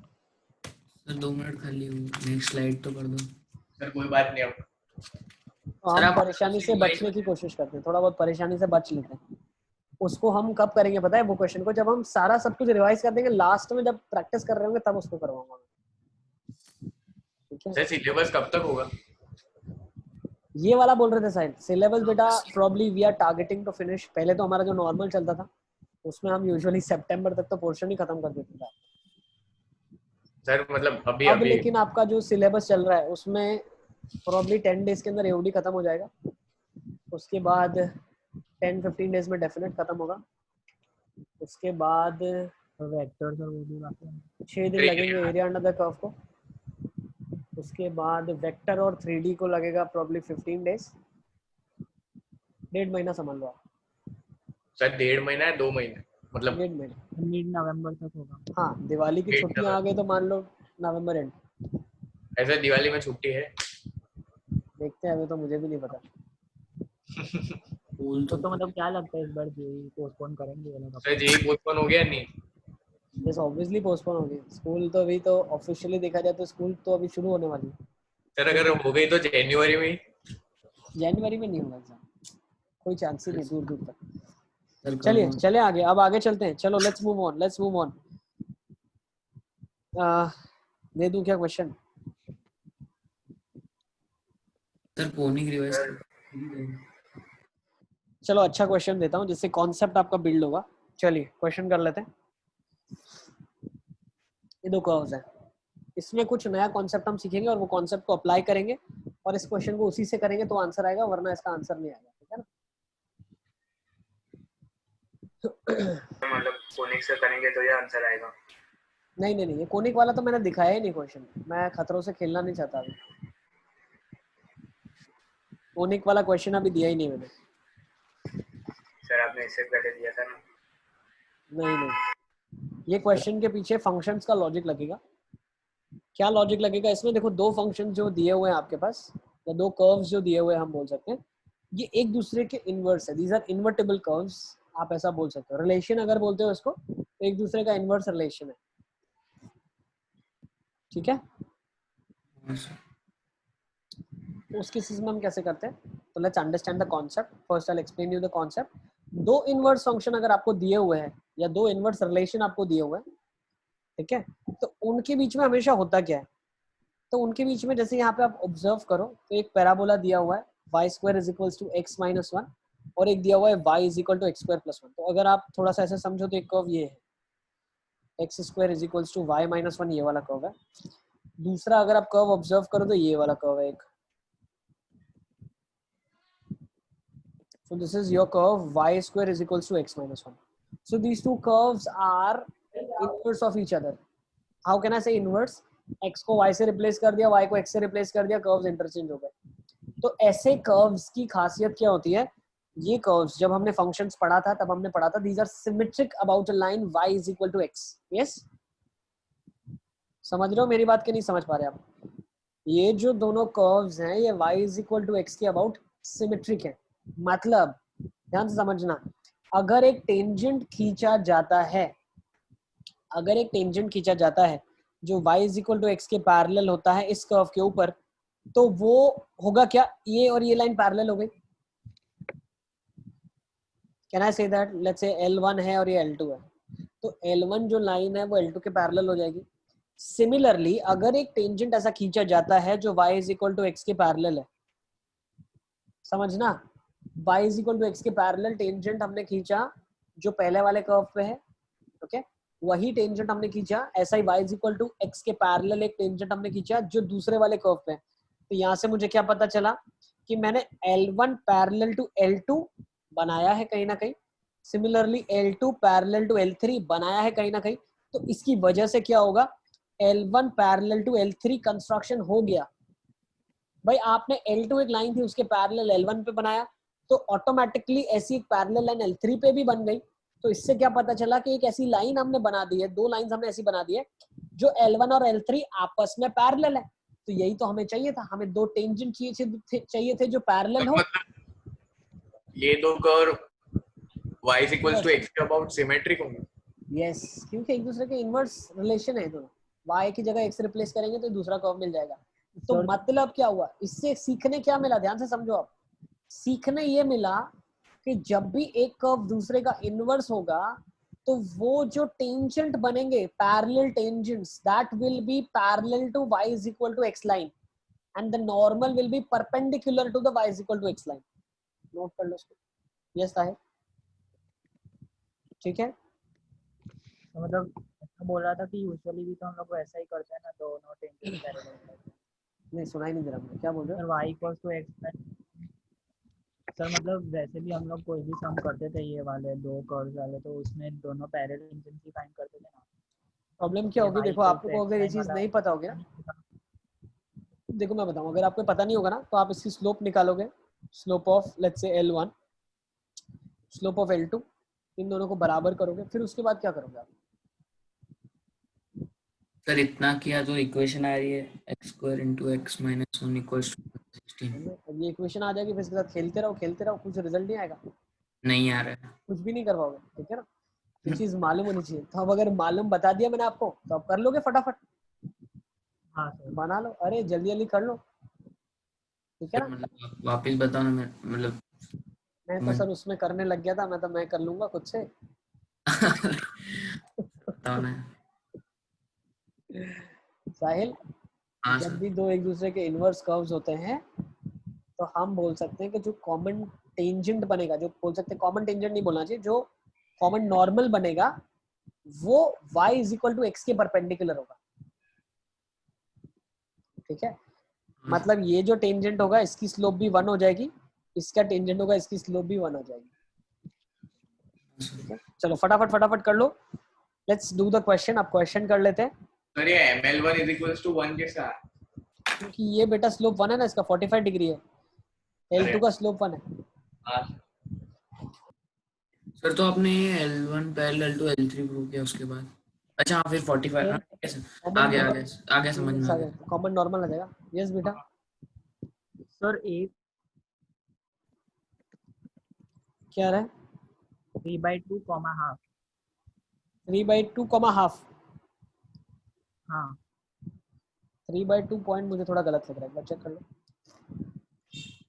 सर 2 मिनट खाली हूँ, नेक्स्ट स्लाइड तो कर दो। सर कोई बात नहीं, अब तो सर हम आप परेशानी से बचने की कोशिश करते हैं, थोड़ा बहुत परेशानी से बच लेते हैं। उसको हम कब करेंगे पता है वो क्वेश्चन को, जब हम सारा सब कुछ रिवाइज कर देंगे, लास्ट में जब प्रैक्टिस कर रहे होंगे तब उसको करवाऊंगा। ठीक है, सर सिलेबस कब तक होगा? ये वाला बोल रहे थे साहिल, सिलेबस बेटा probably we are targeting to finish. पहले तो हमारा जो नॉर्मल चलता था उसमें हम यूजुअली सितंबर तक तो पोर्शन ही खत्म कर देते थे। सर मतलब अभी अब अभी लेकिन आपका जो सिलेबस चल रहा है उसमें प्रॉब्ली 10 डेज के अंदर एओडी खत्म हो जाएगा, उसके बाद 10-15 डेज में डेफिनेट खत्म होगा, उसके बाद वेक्टर्स और वो भी बाकी हैं। 6 दिन लगेंगे एरिया अंडर द कर्व को, उसके बाद वेक्टर और 3D को लगेगा प्रॉब्ली 15 डेज, 1.5 महीना समझ लो आप। सर 1.5 महीना है 2 महीने मतलब 1.5 महीना, मिड नवंबर तक होगा। हाँ दिवाली की छुट्टियां आ गई तो मान लो नवंबर एंड। ऐसे दिवाली में छुट्टी है? देखते हैं, अभी तो मुझे भी नहीं पता। बोल तो मतलब क्या लगता है इस बार जेई पोस्टपोन करेंगे ये लोग? सर जेई पोस्टपोन हो गया नहीं? यस ऑब्वियसली पोस्टपोन हो गई, स्कूल तो अभी तो ऑफिशियली देखा जाए तो स्कूल तो अभी शुरू होने वाली है। सर अगर हो गई तो जनवरी में ही? जनवरी में नहीं होगा एग्जाम, कोई चांस ही नहीं दूर दूर तक। सर चलिए चले आगे, अब आगे चलते हैं, चलो let's move on, let's move on. दे दूं क्या क्वेश्चन? सर कोनिक रिवाइज चलो अच्छा क्वेश्चन देता हूँ जिससे कॉन्सेप्ट आपका बिल्ड होगा। चलिए क्वेश्चन कर लेते हैं। ये दो कर्व्स हैं, इसमें कुछ नया कॉन्सेप्ट हम सीखेंगे और वो कॉन्सेप्ट को अप्लाई करेंगे और इस क्वेश्चन को उसी से करेंगे तो आंसर आएगा, वरना इसका आंसर नहीं आएगा। ठीक है ना? मतलब कोनिक से करेंगे तो ये आंसर आएगा? नहीं नहीं नहीं, ये कोनिक वाला तो मैंने दिखाया ही नहीं क्वेश्चन, मैं खतरों से खेलना नहीं चाहता अभी। कोनिक वाला क्वेश्चन अभी दिया ही नहीं मैंने। सर आपने इससे पहले दिया था ना? नहीं नहीं, ये क्वेश्चन के पीछे फंक्शंस का लॉजिक लगेगा। क्या लॉजिक लगेगा इसमें? देखो दो फंक्शन जो दिए हुए हैं आपके पास, या दो कर्व्स जो दिए हुए हैं हम बोल सकते हैं, ये एक दूसरे के इनवर्स है, दीज आर इन्वर्टेबल कर्व्स, आप ऐसा बोल सकते हो। रिलेशन अगर बोलते हो इसको तो एक दूसरे का इनवर्स रिलेशन है। ठीक है, तो उस केसेस में हम कैसे करते हैं, तो let's understand the concept. First I will explain you the concept. दो इनवर्स फंक्शन अगर आपको दिए हुए हैं या दो इनवर्स रिलेशन आपको दिए हुए हैं, ठीक है, तो उनके बीच में हमेशा होता क्या है, तो उनके बीच में जैसे यहाँ पे आप ऑब्जर्व करो तो एक पैराबोला दिया हुआ है y² = x - 1 और एक दिया हुआ है y = x² + 1। तो अगर आप थोड़ा सा ऐसे समझो तो एक कर्व ये है, x² = y - 1, ये वाला कर्व है। दूसरा अगर आप कर्व ऑब्जर्व करो तो ये वाला कर्व है एक। So this is your curve y² = x - 1. So these two curves are inverse of each other. How can I say inverse? x को y से रिप्लेस कर दिया, y को x से रिप्लेस कर दिया, कर्व्स इंटरचेंज हो गए। तो ऐसे कर्व्स की खासियत क्या होती है? ये कर्व्स जब हमने फंक्शंस पढ़ा था तब हमने पढ़ा था these are symmetric about a line y = x. Yes? समझ रहे हो मेरी बात कि नहीं समझ पा रहे आप? ये जो दोनों कर्व्स हैं ये y = x के अबाउट सिमेट्रिक है। मतलब ध्यान से समझना, अगर एक टेंजेंट खींचा जाता है, अगर एक टेंजेंट खींचा जाता है जो y = x के पैरेलल होता है इस कर्व के ऊपर, तो वो होगा क्या, ये और ये लाइन पैरेलल हो गई। Can I say that? Let's say L1 है और ये L2 है, तो L1 जो लाइन है वो L2 के पैरेलल हो जाएगी। सिमिलरली अगर एक टेंजेंट ऐसा खींचा जाता है जो y = x के पैरेलल है, समझना, y = x के पैरेलल टेंजेंट हमने खींचा जो पहले वाले कर्व पे है, ओके, वही टेंजेंट हमने खींचा, ऐसा ही y = x के पैरेलल एक टेंजेंट हमने खींचा जो दूसरे वाले कर्व पे है। तो यहाँ से मुझे क्या पता चला कि मैंने L1 पैरेलल टू L2 बनाया है कहीं ना कहीं, similarly L2 parallel to L3 बनाया है कहीं ना कहीं, तो इसकी वजह से क्या होगा, L1 parallel to L3 construction हो गया। भाई आपने L2 एक लाइन थी उसके पैरेलल L1 पे बनाया, तो ऑटोमेटिकली ऐसी एक पैरेलल लाइन L3 पे भी बन गई। तो इससे क्या पता चला कि एक ऐसी लाइन हमने बना दी है, दो लाइंस हमने ऐसी बना दी है जो L1 और L3 आपस में पैरेलल है। तो यही तो हमें चाहिए था, हमें दो टेंजेंट चाहिए थे जो पैरेलल हो। ये दो curve y is equals to x के अबाउट सिमेट्रिक होंगे। यस, क्योंकि एक दूसरे के इनवर्स रिलेशन है दोनों। y की जगह x रिप्लेस करेंगे तो दूसरा कर्व मिल जाएगा। तो मतलब क्या हुआ, इससे सीखने क्या मिला, ध्यान से समझो आप। सीखने ये मिला कि जब भी एक कर्व दूसरे का इनवर्स होगा तो वो जो टेंजेंट बनेंगे, parallel tangents, that will be parallel to y is equal to x line and the normal will be perpendicular to the y is equal to x line। Note कर लो इसको। Yes है, ठीक है। तो मतलब ऐसा बोल रहा था कि यूजुअली भी तो हम लोग ऐसा ही करते हैं ना, दोनों टेंजेंट पैरेलल। नहीं सुनाई नहीं दे रहा मुझे, क्या बोल रहे sir y equals to x। Sir मतलब वैसे भी हम लोग कोई भी सम करते थे ये वाले दो कर्व्स वाले, तो उसमें दोनों पैरेलल टेंजेंट ही फाइंड करते थे ना। प्रॉब्लम क्या होगी, देखो आपको अगर ये चीज नहीं पता होगी ना, देखो मैं बताऊं, अगर आपको पता नहीं होगा ना तो आप इसकी स्लोप निकालोगे, slope of let's say L1, slope of L2, इन दोनों को बराबर करोगे, फिर उसके बाद क्या करोगे आप? सर इतना किया तो इक्वेशन आ रही है x square into x minus 1 equals to 16। अब ये इक्वेशन आ जाएगी, फिर इसके साथ खेलते रहो, कुछ रिजल्ट नहीं आएगा, नहीं आ रहा है। कुछ भी नहीं कर पाओगे, ठीक है ना। ये चीज मालूम होनी चाहिए। तो अब अगर मालूम बता दिया मैंने आपको तो आप कर लोगे फटाफट। हाँ सर, बना लो, अरे जल्दी जल्दी कर लो, ठीक है सर ना। मतलब वापस बताओ ना, मतलब मैं तो सर उसमें करने लग गया था, मैं कर लूंगा खुद से। बताओ ना। साहिल, हाँ जब सर। भी दो एक दूसरे के इनवर्स कर्व्स होते हैं तो हम बोल सकते हैं कि जो कॉमन टेंजेंट बनेगा, जो बोल सकते हैं कॉमन टेंजेंट नहीं बोलना चाहिए, जो कॉमन नॉर्मल बनेगा वो y is equal to x के परपेंडिकुलर होगा, ठीक है। मतलब ये जो टेंजेंट होगा इसकी स्लोप भी 1 हो जाएगी, इसका टेंजेंट होगा इसकी स्लोप भी 1 हो जाएगी, ठीक है। चलो फटाफट कर लो, लेट्स डू द क्वेश्चन। अब क्वेश्चन कर लेते हैं। सर ये ML1 is equals to 1 के साथ, क्योंकि ये बेटा स्लोप 1 है ना, इसका 45 डिग्री है, L2 का स्लोप 1 है। हाँ सर तो आपने L1 parallel to L3 prove किया उसके बाद, अच्छा हाँ फिर 45। हाँ कैसे आ गया समझ में आ गया। कॉमन नॉर्मल आ जाएगा। यस बेटा, सर एक क्या रहा है, 3/2 कॉमा हाफ। 3/2 comma half. हाँ 3/2 पॉइंट मुझे थोड़ा गलत लग रहा है, एक बार चेक कर लो।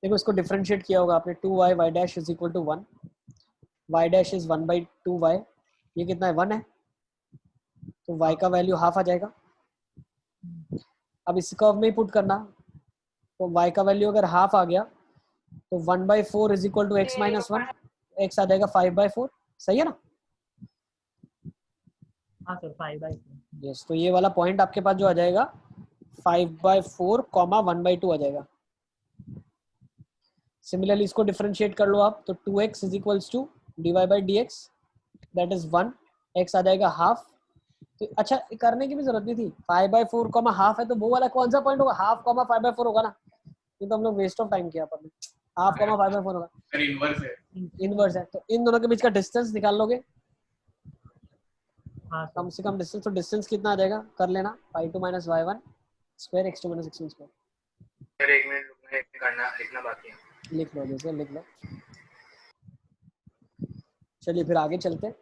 देखो इसको डिफरेंशिएट किया होगा आपने, 2y y dash is equal to 1, y dash is 1/2y, ये कितना है 1 है, तो y का वैल्यू हाफ आ जाएगा। अब इस कर्व में ही पुट करना, तो y का वैल्यू अगर हाफ आ गया तो 1/4 is equal to x minus 1, x आ जाएगा 5/4, सही है ना। हाँ सर 5/4। यस, तो ये वाला पॉइंट आपके पास जो आ जाएगा 5/4 कॉमा 1/2 आ जाएगा। सिमिलरली इसको डिफरेंशिएट कर लो आप, तो 2x is equals to dy/dx that is 1, x आ जाएगा हाफ। तो अच्छा करने की भी जरूरत नहीं थी, 5/4 कॉमा हाफ है तो वो वाला कौन सा पॉइंट होगा, हाफ कॉमा 5/4 होगा ना। ये तो हम लोग वेस्ट ऑफ टाइम किया अपन ने, हाफ कॉमा 5/4 होगा, सर इनवर्स है। इनवर्स है। तो इन दोनों के बीच का डिस्टेंस निकाल लोगे, हाँ कम से कम डिस्टेंस, तो डिस्टेंस कितना आ जाएगा कर लेना, y2 minus y1 square x2 minus x1 square. Sir एक मिनट रुकना, करना लिखना बाकी है। लिख लो जैसे लिख लो। चलिए फिर आगे चलते हैं।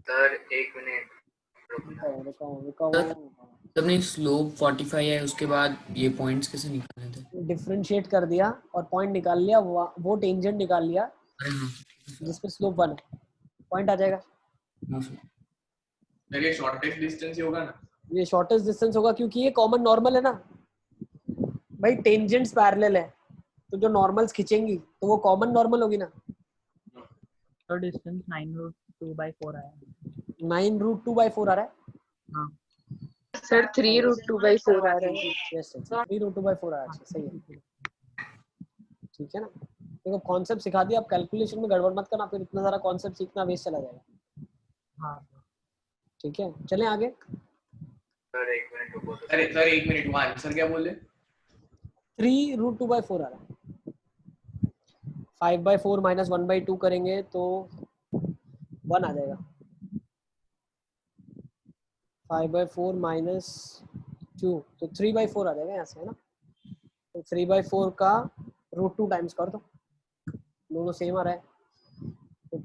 सर एक मिनट रुकना। रुको सबने स्लोप 45 है, उसके बाद ये पॉइंट्स कैसे निकाले थे? डिफरेंशिएट कर दिया और पॉइंट निकाल लिया, वो टेंजेंट निकाल लिया अरे हाँ जिसपे स्लोप 1 है, पॉइंट आ जाएगा। हाँ सर। सर ये शॉर्टेस्ट डिस्टेंस ही होगा ना। ये शॉर्टेस्ट डिस्टेंस होगा क्योंकि ये कॉमन नॉर्मल है ना भाई, टेंजेंट्स पैरेलल है तो जो नॉर्मल्स खींचेंगी तो वो कॉमन नॉर्मल होगी ना। तो डिस्टेंस 9√2/4 आया। 9√2/4 आ रहा है। हाँ सर 3√2/4 आ रहा है। यस 3√2/4 आ रहा है, सही है। ठीक है ना। देखो कॉन्सेप्ट सिखा दिया, आप कैलकुलेशन में गड़बड़ मत करना, फिर इतना सारा कॉन्सेप्ट सीखना वेस्ट चला जाएगा। हाँ ठीक है, चलें आगे। सर एक मिनट रुको तो। अरे सर एक मिनट, वो आंसर क्या बोले? 3√2/4 आ रहा है। 5/4 माइनस 1/2 करेंगे तो 1 आ जाएगा। 5/4 माइनस 2 तो 3/4 आ जाएगा यहाँ से, है ना। तो 3/4 का √2 टाइम्स कर दो, दोनों सेम आ रहा है। तो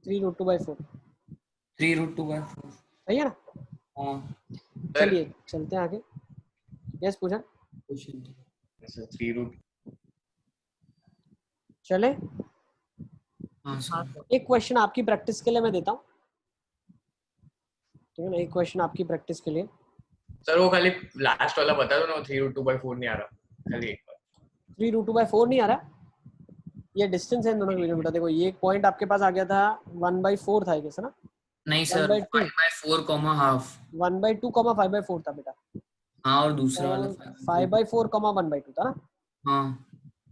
3√2/4 3√2/4 सही है ना। हाँ चलिए चलते हैं आगे। यस पूछा। क्वेश्चन सर 3 चले हाँ सर एक क्वेश्चन आपकी प्रैक्टिस के लिए मैं देता हूँ, ठीक है ना। एक क्वेश्चन आपकी प्रैक्टिस के लिए। सर वो खाली लास्ट वाला बता दो ना, 3√2/4 नहीं आ रहा, खाली एक बार। 3√2/4 नहीं आ रहा, ये डिस्टेंस है इन दोनों के बीच में। बेटा देखो ये एक पॉइंट आपके पास आ गया था 1/4 था कैसे ना। नहीं सर 5/4 कॉमा हाफ 1/2 5/4 था बेटा। हाँ और दूसरा वाला और 5/4 1/2 था ना। हाँ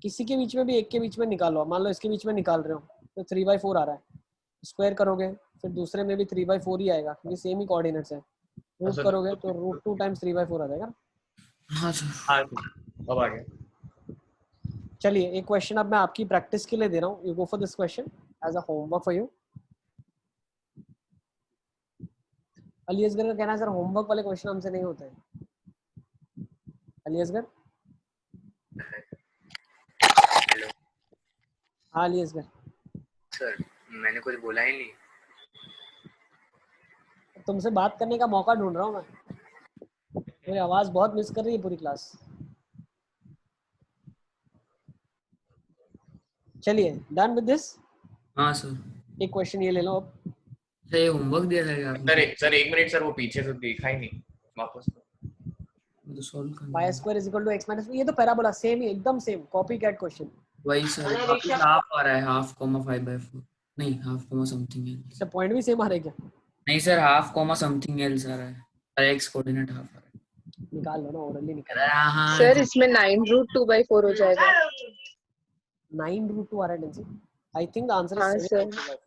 किसी के बीच में भी एक के बीच में निकालो, मान लो इसके बीच में निकाल रहे हो तो 3/4 आ रहा है। स्क्वायर करोगे फिर दूसरे में भी 3/4 ही आएगा क्योंकि सेम ही कोऑर्डिनेट्स है। रूट करोगे तो √2 टाइम्स 3/4 आ जाएगा। हाँ सर हाँ अब आ गया। चलिए एक क्वेश्चन अब मैं आपकी प्रैक्टिस के लिए दे रहा हूँ। You go for this question as a homework for you. Ali Asgar का कहना है सर होमवर्क वाले क्वेश्चन हमसे नहीं होते हैं। अली असगर। हेलो हाँ अली असगर। सर, मैंने कुछ बोला ही नहीं। तुमसे बात करने का मौका ढूंढ रहा हूँ मैं, मेरी आवाज बहुत मिस कर रही है पूरी क्लास। चलिए डन विद दिस। हाँ सर एक क्वेश्चन ये ले लो अब। सर ये होमवर्क दिया था क्या आपने? सर एक मिनट सर, वो पीछे से देखा ही नहीं, वापस तो सॉल्व करना pi square is equal to x minus, ये तो पैराबोला सेम ही एकदम सेम कॉपी कैट क्वेश्चन। वही सर वापस हाफ आ रहा है हाफ कॉमा 5/4 नहीं हाफ कॉमा समथिंग एल्स अच्छा पॉइंट भी सेम आ रहा है क्या? नहीं sir half comma something else आ रहा है और x कोऑर्डिनेट हाफ आ रहा है। निकाल लो ना, ओरली निकाल अरे लो। हाँ सर इसमें 9√2/4 हो जाएगा। 9√2 आ रहा है डेंसी। आई थिंक द आंसर हाँ इज सर 7.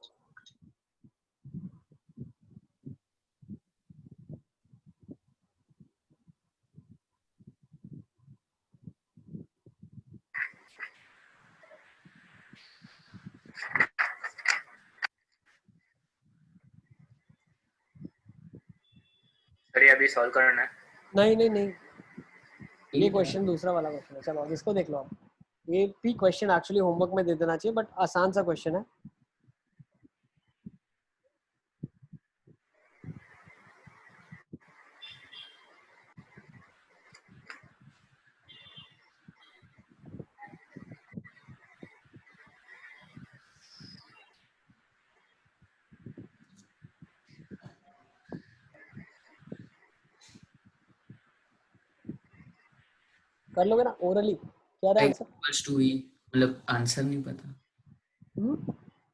सर ये अभी सॉल्व करना है। नहीं नहीं नहीं, ये ठीक है। क्वेश्चन दूसरा वाला क्वेश्चन है। चलो अब इसको देख लो आप। ये भी क्वेश्चन एक्चुअली होमवर्क में दे देना चाहिए बट आसान सा क्वेश्चन है। कर लोगे ना ओरली? क्या रहा आंसर? e मतलब आंसर नहीं पता।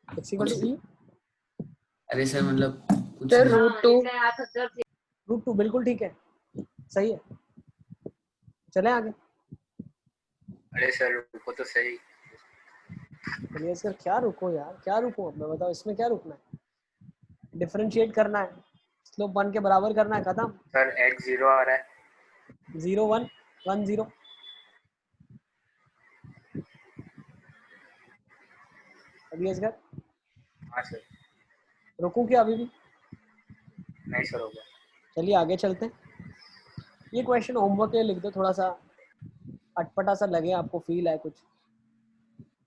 x इक्वल टू e अरे सर मतलब कुछ सर नहीं। √2 √2 बिल्कुल ठीक है, सही है। चले आगे। अरे सर रुको तो सही। चलिए सर क्या रुको यार, क्या रुको अब मैं बताओ इसमें क्या रुकना है? डिफरेंशिएट करना है, स्लोप 1 के बराबर करना है, खत्म। सर x 0 आ रहा है। 0 1 1 0। अभी असगर हाँ सर। रुकूं क्या अभी भी? नहीं सर हो गया। चलिए आगे चलते हैं। ये क्वेश्चन होमवर्क के लिए लिख दो, थोड़ा सा अटपटा सा लगे आपको, फील है कुछ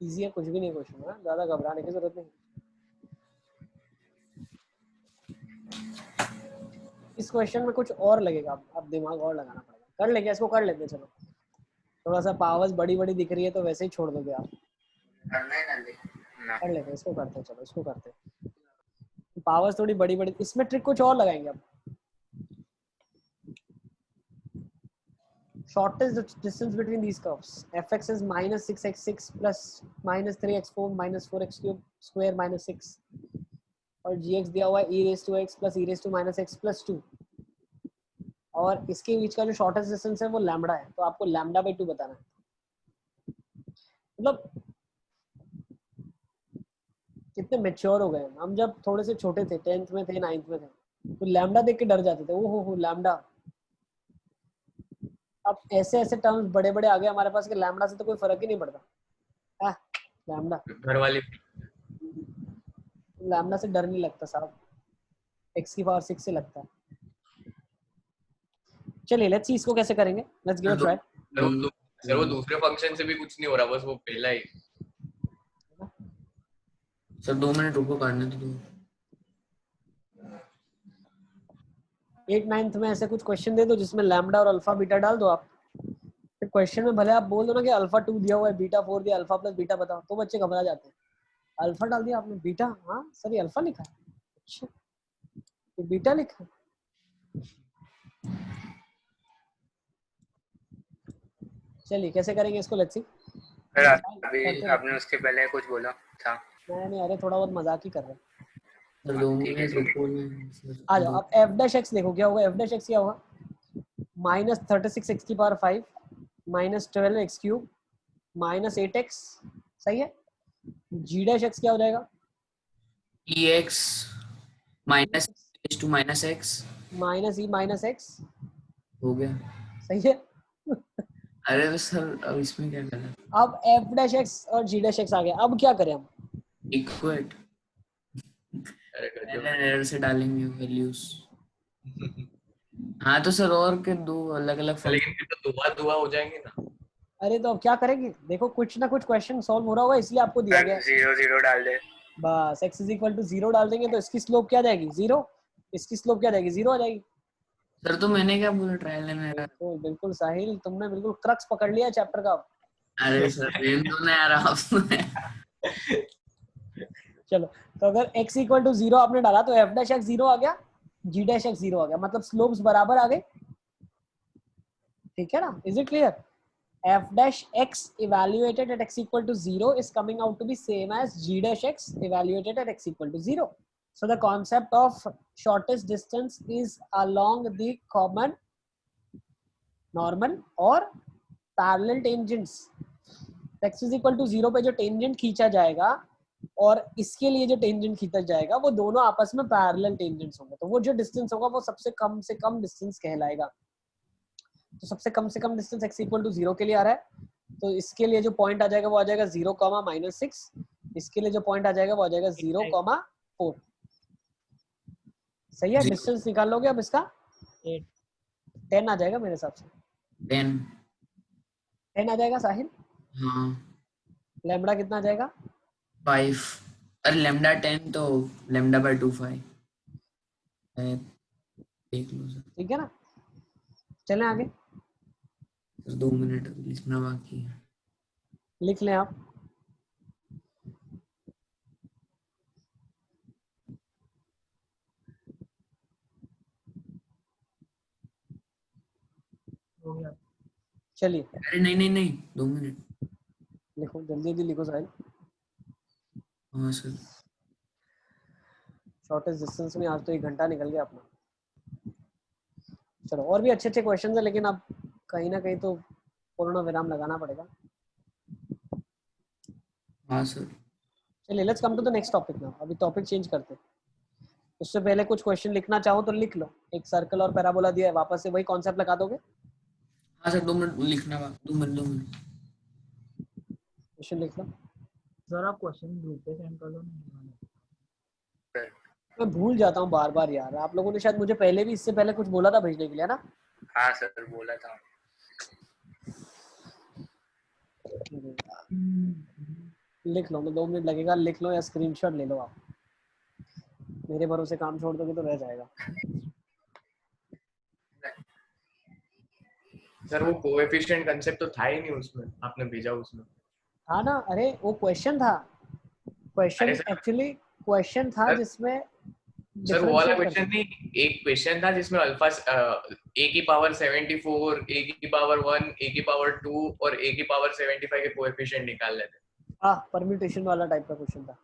इजी है, कुछ भी नहीं क्वेश्चन है, ज्यादा घबराने की जरूरत नहीं। इस क्वेश्चन में कुछ और लगेगा, अब दिमाग और लगाना पड़ेगा। कर लेंगे इसको, कर लेते हैं। चलो थोड़ा सा पावर्स बड़ी बड़ी दिख रही है तो वैसे ही छोड़ दोगे आप? करना है ना। कर लेते हैं इसको, करते हैं। चलो इसको करते हैं। पावर्स थोड़ी बड़ी बड़ी, इसमें ट्रिक कुछ और लगाएंगे अब। shortest distance between these curves, fx is minus 6x6 plus minus 3x4 minus 4x cube square minus 6 और gx दिया हुआ है e raised to x plus e raised to minus x plus 2 और इसके बीच का जो शॉर्टेस्ट डिस्टेंस है वो लैम्बडा है, तो आपको लैम्बडा बाई 2 बताना है। मतलब कितने मेच्योर हो गए हैं हम। जब थोड़े से छोटे थे, 10th में थे, 9th में थे, तो लैम्डा देख के डर जाते थे, ओ हो लैम्डा। अब ऐसे ऐसे टर्म्स बड़े बड़े आ गए हमारे पास कि लैम्डा से तो कोई फर्क ही नहीं पड़ता। लैम्डा, घर वाले लैम्डा से डर नहीं लगता साहब, x की पावर 6 से लगता है। चलिए लेट्स सी इसको कैसे करेंगे, let's give a try. Sir वो दूसरे फंक्शन से भी कुछ नहीं हो रहा, बस वो पहला ही। सर 2 मिनट रुको, करने तो दो। 8th 9th में ऐसे कुछ क्वेश्चन दे दो जिसमें लैम्डा और अल्फा बीटा डाल दो आप। फिर क्वेश्चन में भले आप बोल दो ना कि अल्फा 2 दिया हुआ है, बीटा 4 दिया, अल्फा प्लस बीटा बताओ, तो बच्चे घबरा जाते हैं। अल्फा डाल दिया आपने, बीटा, हाँ सर ये अल्फा लिखा है, अच्छा ये बीटा लिखा है। चलिए कैसे करेंगे इसको, लेट्स सी। सर अभी आपने उसके पहले कुछ बोला था। नहीं अरे थोड़ा बहुत मजाक ही कर रहे हैं। सर 2 मिनट रुको ना। आ जाओ, अब एफ डैश एक्स देखो क्या होगा। एफ डैश एक्स क्या होगा, -36 एक्स की पावर 5 -12 एक्स क्यूब -8 एक्स, सही है। जी डैश एक्स क्या हो जाएगा, ex minus two minus x -e minus x, हो गया। सही है। अरे तो सर अब इसमें क्या करना, अब एफ डैश एक्स और जी डैश एक्स आ गया, अब क्या करें हम, इक्वेट अरे गजब। एरर से डालेंगे वैल्यूज। हाँ तो सर और के दो अलग अलग लेकिन फिर तो दुआ दुआ हो जाएंगे ना। अरे तो अब क्या करेंगे, देखो कुछ ना कुछ क्वेश्चन सॉल्व हो रहा होगा इसलिए आपको दिया गया है। 0 0 डाल दे। बस x इज इक्वल टू 0 डाल देंगे तो इसकी स्लोप क्या जाएगी 0, इसकी स्लोप क्या जाएगी 0 आ जाएगी। सर तो मैंने क्या बोला, ट्रायल एंड एरर। बिल्कुल बिल्कुल साहिल, तुमने बिल्कुल क्रक्स पकड़ लिया चैप्टर का। अरे सर रेन तो नहीं आ रहा आपने। चलो तो अगर x इक्वल टू 0 आपने डाला तो f डैश x 0 आ गया, g डैश x 0 आ गया, मतलब स्लोप्स बराबर आ गए, ठीक है ना। Is it clear, f dash x evaluated at x equal to 0 is coming out to be same as g dash x evaluated at x equal to 0. So the concept of shortest distance is along the common, normal or parallel tangents. x is equal to 0 पे जो tangent खींचा जाएगा और इसके लिए जो tangent खींचा जाएगा वो दोनों आपस में parallel tangents होंगे, तो वो जो distance होगा वो सबसे कम से कम distance कहलाएगा। तो सबसे कम डिस्टेंस x इक्वल टू 0 के लिए आ रहा है, तो इसके लिए जो पॉइंट आ जाएगा वो आ जाएगा 0, -6, इसके लिए जो पॉइंट आ जाएगा वो आ जाएगा 0, 4। सही है, डिस्टेंस निकाल लोगे अब इसका 10 आ जाएगा मेरे हिसाब से, 10 आ जाएगा साहिल। हाँ लैम्बडा कितना आ जाएगा 5, अरे लैम्डा 10 तो लैम्डा बाय 2 5 देख लो सर। ठीक है ना, चलें आगे। 2 मिनट लिखना बाकी है, लिख लें आप। चलिए अरे नहीं 2 मिनट लिखो, जल्दी जल्दी लिखो साहिल। हाँ सर। शॉर्टेस्ट डिस्टेंस में आज तो 1 घंटा निकल गया अपना। चलो और भी अच्छे क्वेश्चंस है, लेकिन अब कहीं ना कहीं तो पूर्ण विराम लगाना पड़ेगा। हाँ सर। चलिए let's come to the next topic now. अभी टॉपिक चेंज करते हैं, उससे पहले कुछ क्वेश्चन लिखना चाहो तो लिख लो। एक सर्कल और पैराबोला दिया है, वापस से वही कॉन्सेप्ट लगा दोगे। हाँ सर 2 मिनट लिखना बाकी, 2 मिनट क्वेश्चन लिख लो। सर आप क्वेश्चन ग्रुप पे सेंड कर दो ना। मैं भूल जाता हूँ बार बार यार, आप लोगों ने शायद मुझे पहले भी इससे पहले कुछ बोला था भेजने के लिए ना। हाँ सर बोला था। लिख लो, मैं 2 मिनट लगेगा, लिख लो या स्क्रीनशॉट ले लो आप। मेरे भरोसे काम छोड़ दोगे तो रह जाएगा। सर वो कोएफिशिएंट कांसेप्ट तो था ही नहीं उसमें, आपने भेजा उसमें। हाँ ना, अरे वो क्वेश्चन था, क्वेश्चन एक्चुअली क्वेश्चन था जिसमें सर वो वाला क्वेश्चन नहीं, एक क्वेश्चन था जिसमें अल्फा a की पावर 74, a की पावर 1, a की पावर 2 और a की पावर 75 के कोएफिशिएंट निकालने थे। हाँ परम्यूटेशन वाला टाइप का क्वेश्चन था,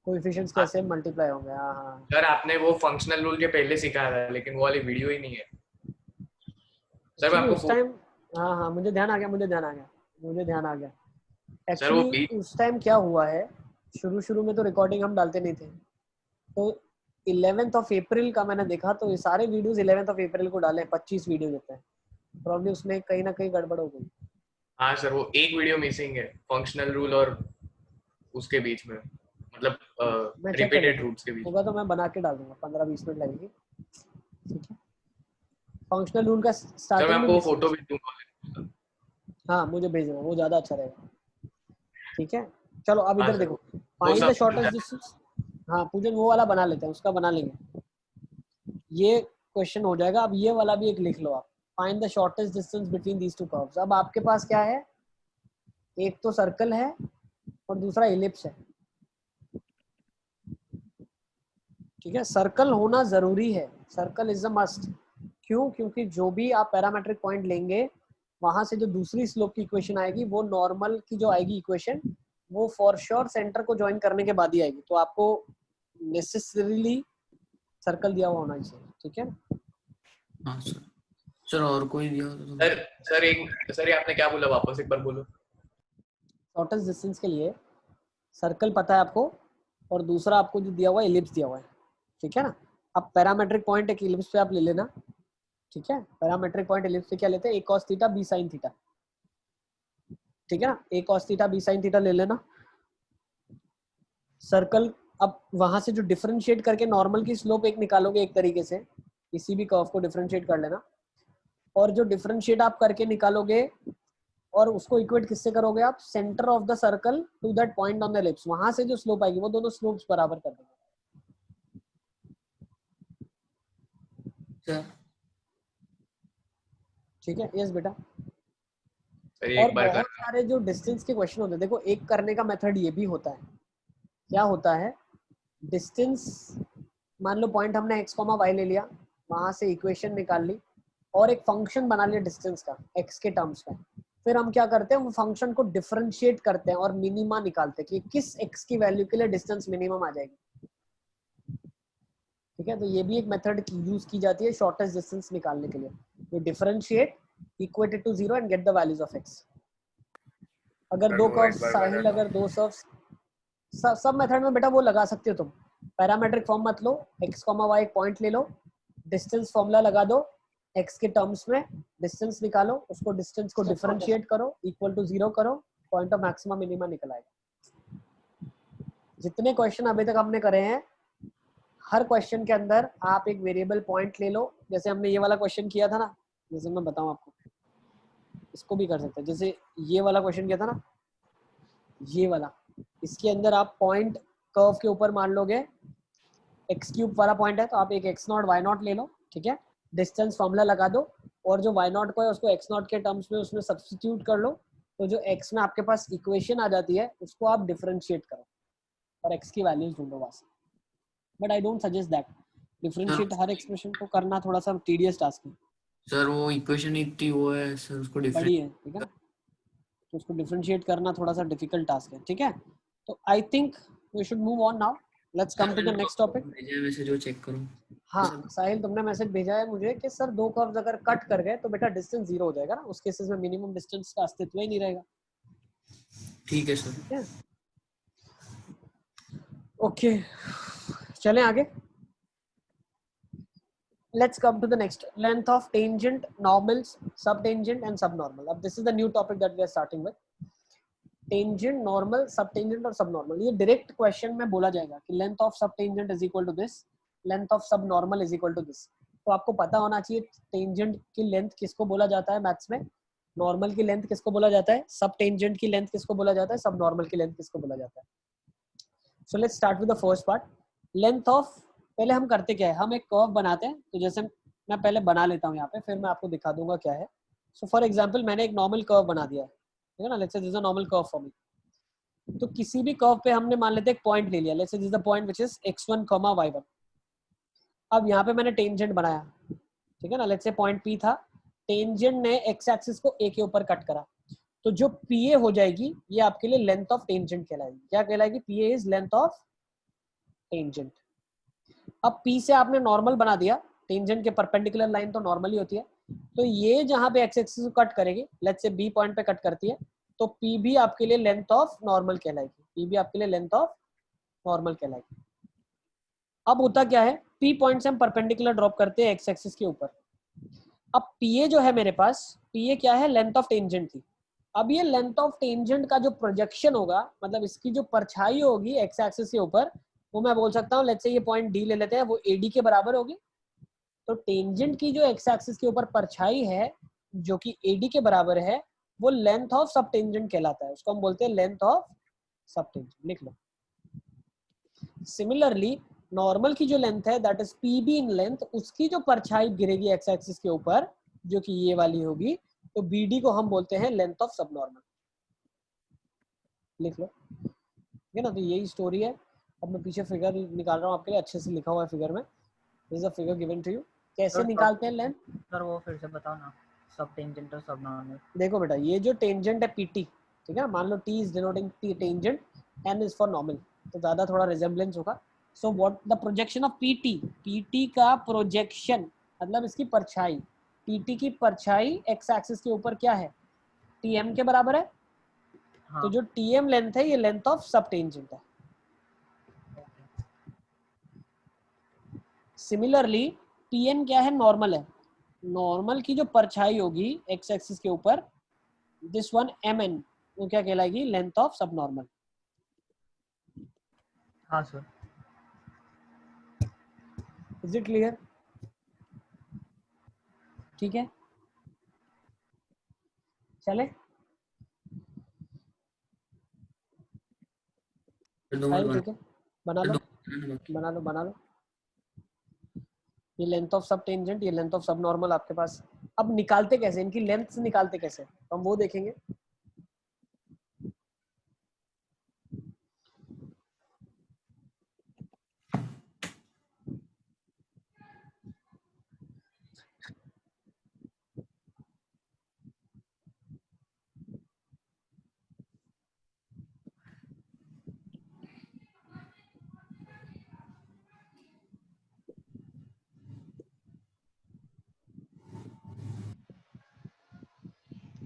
कोएफिशिएंट्स कैसे मल्टीप्लाई होंगे। हाँ हाँ सर आपने वो फंक्शनल रूल के पहले सिखाया था, लेकिन वो वाली वीडियो ही नहीं है सर। मैं आपको उस टाइम, हाँ हाँ मुझे ध्यान आ गया। सर वो एक्चुअली उस टाइम क्या हुआ है, शुरू में तो रिकॉर्डिंग हम डालते नहीं थे, तो 11th ऑफ अप्रैल का मैंने देखा तो ये सारे वीडियोस 11th ऑफ अप्रैल को डाले, 25 वीडियो देते हैं, प्रॉब्लम उसमें कहीं ना कहीं गड़बड़ हो गई। हाँ सर, वो एक वीडियो मिसिंग है फंक्शनल रूल और उसके बीच में, मतलब मैं चेक कर रिपीटेड लूंगा, रूल्स के बीच में। होगा तो मैं बना के डाल दूंगा, 15-20 मिनट लगेगी, ठीक है। फंक्शनल रूल का सर मैं स्टार्टिंग आपको में फोटो भेज दूंगा। हाँ मुझे भेज देना, वो ज्यादा अच्छा रहेगा, ठीक है। चलो अब हाँ इधर सर, देखो, वो find the sub shortest distance. हाँ पूजन वो वाला बना लेते हैं, उसका बना लेंगे, ये क्वेश्चन हो जाएगा। अब ये वाला भी एक लिख लो आप, find the shortest distance between these two curves. अब आपके पास क्या है, एक तो सर्कल है और दूसरा इलिप्स है, ठीक है। सर्कल होना जरूरी है, सर्कल इज अ मस्ट। क्यों? क्योंकि जो भी आप पैरामेट्रिक पॉइंट लेंगे वहां से जो दूसरी स्लोप की इक्वेशन आएगी वो नॉर्मल की जो आएगी इक्वेशन, वो फॉर श्योर सेंटर को ज्वाइन करने के बाद ही आएगी, तो आपको नेसेसरीली सर्कल दिया हुआ होना चाहिए, ठीक है। हाँ सर। सर और कोई दिया हो तो सर ये आपने क्या बोला, वापस एक बार बोलो। शॉर्टेस्ट डिस्टेंस के लिए सर्कल पता है आपको, और दूसरा आपको जो दिया हुआ है इलिप्स दिया हुआ है, ठीक है ना। अब पैरामेट्रिक पॉइंट एक इलिप्स पे आप ले लेना, ठीक है। पैरामेट्रिक पॉइंट इलिप्स पे क्या लेते हैं, a cos theta b sin theta, ठीक है ना। a cos theta b sin theta ले लेना। सर्कल, अब वहां से जो डिफरेंशिएट करके नॉर्मल की स्लोप एक निकालोगे एक तरीके से, किसी भी कर्व को डिफरेंशिएट कर लेना, और जो डिफरेंशिएट आप करके निकालोगे और उसको इक्वेट किससे करोगे आप, centre of the circle to that point on the ellipse, वहां से जो स्लोप आएगी वो दोनों स्लोप्स बराबर कर देंगे। सर ठीक है, यस बेटा। सर ये और एक बार बहुत कर। सारे जो डिस्टेंस के क्वेश्चन होते हैं, देखो एक करने का मेथड ये भी होता है, क्या होता है, डिस्टेंस, मान लो पॉइंट हमने x, y ले लिया, वहां से इक्वेशन निकाल ली और एक फंक्शन बना लिया डिस्टेंस का x के टर्म्स में, फिर हम क्या करते हैं, वो फंक्शन को डिफरेंशिएट करते हैं और मिनिमा निकालते हैं कि किस x की वैल्यू के लिए डिस्टेंस मिनिमम आ जाएगी, ठीक है। तो ये भी एक मेथड यूज की जाती है शॉर्टेस्ट डिस्टेंस निकालने के लिए, you differentiate, equate it to 0 and get the values of x। अगर दो कर्व्स, साहिल अगर दो कर्व्स, सब मेथड में बेटा वो लगा सकते हो तुम, पैरामेट्रिक फॉर्म मत लो, x, y एक पॉइंट ले लो, डिस्टेंस फॉर्मूला लगा दो, x के टर्म्स में डिस्टेंस निकालो, उसको डिस्टेंस को डिफरेंशिएट करो, इक्वल टू 0 करो, पॉइंट ऑफ मैक्सिमम मिनिमा निकल आएगा। जितने क्वेश्चन अभी तक हमने करे हैं, हर क्वेश्चन के अंदर आप एक वेरिएबल पॉइंट ले लो, जैसे हमने ये वाला क्वेश्चन किया था ना, जैसे मैं बताऊं आपको, इसको भी कर सकते हैं, जैसे ये वाला क्वेश्चन किया था ना, ये वाला, इसके अंदर आप पॉइंट कर्व के ऊपर मान लोगे x³ वाला पॉइंट है, तो आप एक x0 y0 ले लो, ठीक है, डिस्टेंस फॉर्मूला लगा दो, और जो y0 को है उसको x0 के टर्म्स में उसमें सब्स्टिट्यूट कर लो, तो जो x में आपके पास इक्वेशन आ जाती है उसको आप डिफरेंशिएट करो और x की वैल्यूज ढूंढो वहां से। But I don't suggest that, differentiate her expression को करना थोड़ा सा टीडियस टास्क है सर, वो इक्वेशन इतनी वो है सर, उसको बड़ी डिफरेंट है, ठीक है ना, तो उसको डिफरेंशिएट करना थोड़ा सा डिफिकल्ट टास्क है, ठीक है। तो I think we should move on now, let's come to the next topic. भेजा है वैसे, जो चेक करूं। हाँ साहिल, तुमने मैसेज भेजा है मुझे कि सर दो कर्व्स अगर कट कर गए तो बेटा डिस्टेंस 0 हो जाएगा ना, उस केसेस में मिनिमम डिस्टेंस का अस्तित्व ही नहीं रहेगा, ठीक है सर। ठीक है। ओके चलें आगे, let's come to the next, length of tangent, normals, subtangent and subnormal. अब this is the new topic that we are starting with, tangent, normal, subtangent और subnormal। ये direct question में बोला जाएगा कि length of subtangent is equal to this, length of subnormal is equal to this। तो आपको पता होना चाहिए tangent की length किसको बोला जाता है मैथ्स में, normal की length किसको बोला जाता है, subtangent की length किसको बोला जाता है, subnormal की length किसको बोला जाता है। So let's start with the first part, length of, पहले हम करते क्या है, हम एक कर्व बनाते हैं, तो जैसे मैं पहले बना लेता हूँ यहाँ पे, फिर मैं आपको दिखा दूंगा क्या है। सो फॉर एग्जांपल मैंने एक नॉर्मल कर्व बना दिया है, ठीक है ना, let's say this is a normal curve for me. तो किसी भी कर्व पे हमने मान लेते हैं एक पॉइंट ले लिया, let's say this is the point which is x1, y1। अब यहाँ पे मैंने टेंजेंट बनाया, ठीक है ना, लेट्स से पॉइंट P था, टेंजेंट ने x एक्सिस को a के ऊपर कट करा, तो जो PA हो जाएगी ये आपके लिए लेंथ ऑफ टेंजेंट कहलाएगी। क्या कहलाएगी? PA is length of tangent. अब P से आपने नॉर्मल बना दिया, टेंजेंट के परपेंडिकुलर लाइन तो नॉर्मल ही होती है, तो ये जहां पे x एक्सिस को कट करेगी, लेट्स से B पॉइंट पे कट करती है, तो पी भी आपके लिए लेंथ ऑफ नॉर्मल कहलाएगी, पी भी आपके लिए लेंथ ऑफ नॉर्मल कहलाएगी। अब होता क्या है, पी पॉइंट से हम परपेंडिकुलर ड्रॉप करते हैं एक्स एक्सिस के ऊपर। अब पीए जो है मेरे पास, पीए क्या है, लेंथ ऑफ टेंजेंट थी। अब ये लेंथ ऑफ टेंजेंट का जो प्रोजेक्शन होगा, मतलब इसकी जो परछाई होगी एक्स एक्सिस के ऊपर, वो मैं बोल सकता हूँ, लेट्स से ये पॉइंट डी ले लेते हैं, वो एडी के बराबर होगी। तो टेंजेंट की जो एक्स एक्सिस के ऊपर परछाई है जो कि एडी के बराबर है, वो लेंथ ऑफ सब टेंजेंट कहलाता है, उसको हम बोलते हैं लेंथ ऑफ सब टेंजेंट, लिख लो। सिमिलरली नॉर्मल की जो लेंथ है that is P be in length, उसकी जो परछाई गिरेगी एक्स एक्सिस के ऊपर जो कि ये वाली होगी, तो बी डी को हम बोलते हैं लेंथ ऑफ सब नॉर्मल, लिख लो, ठीक है ना। तो यही स्टोरी है। अब मैं पीछे फिगर निकाल रहा हूँ आपके लिए, अच्छे से लिखा हुआ है फिगर में, this is a figure given to you. कैसे निकालते हैं लेंथ? सर वो फिर से बताओ ना, सब टेंजेंट और सब नॉर्मल। देखो बेटा, ये जो टेंजेंट है पीटी, ठीक है, मान लो T is denoting tangent, N is for normal, तो ज्यादा थोड़ा रिजेम्बलेंस होगा। So what the projection of PT, PT का प्रोजेक्शन मतलब इसकी परछाई, पीटी की परछाई एक्स एक्सिस के ऊपर क्या है, टीएम के बराबर है। हाँ। तो जो टीएम लेंथ है ये लेंथ ऑफ सब टेंजेंट है। सिमिलरली टीएन क्या है, नॉर्मल है, नॉर्मल की जो परछाई होगी एक्स एक्सिस के ऊपर, दिस वन एम एन, वो क्या कहलाएगी, लेंथ ऑफ सब नॉर्मल। हाँ सर। Is it clear? ठीक है, चले ठीक है, बना लो बना लो बना लो। ये लेंथ ऑफ सब टेंजेंट, ये लेंथ ऑफ सब नॉर्मल आपके पास। अब निकालते कैसे, इनकी लेंथ निकालते कैसे, तो हम वो देखेंगे।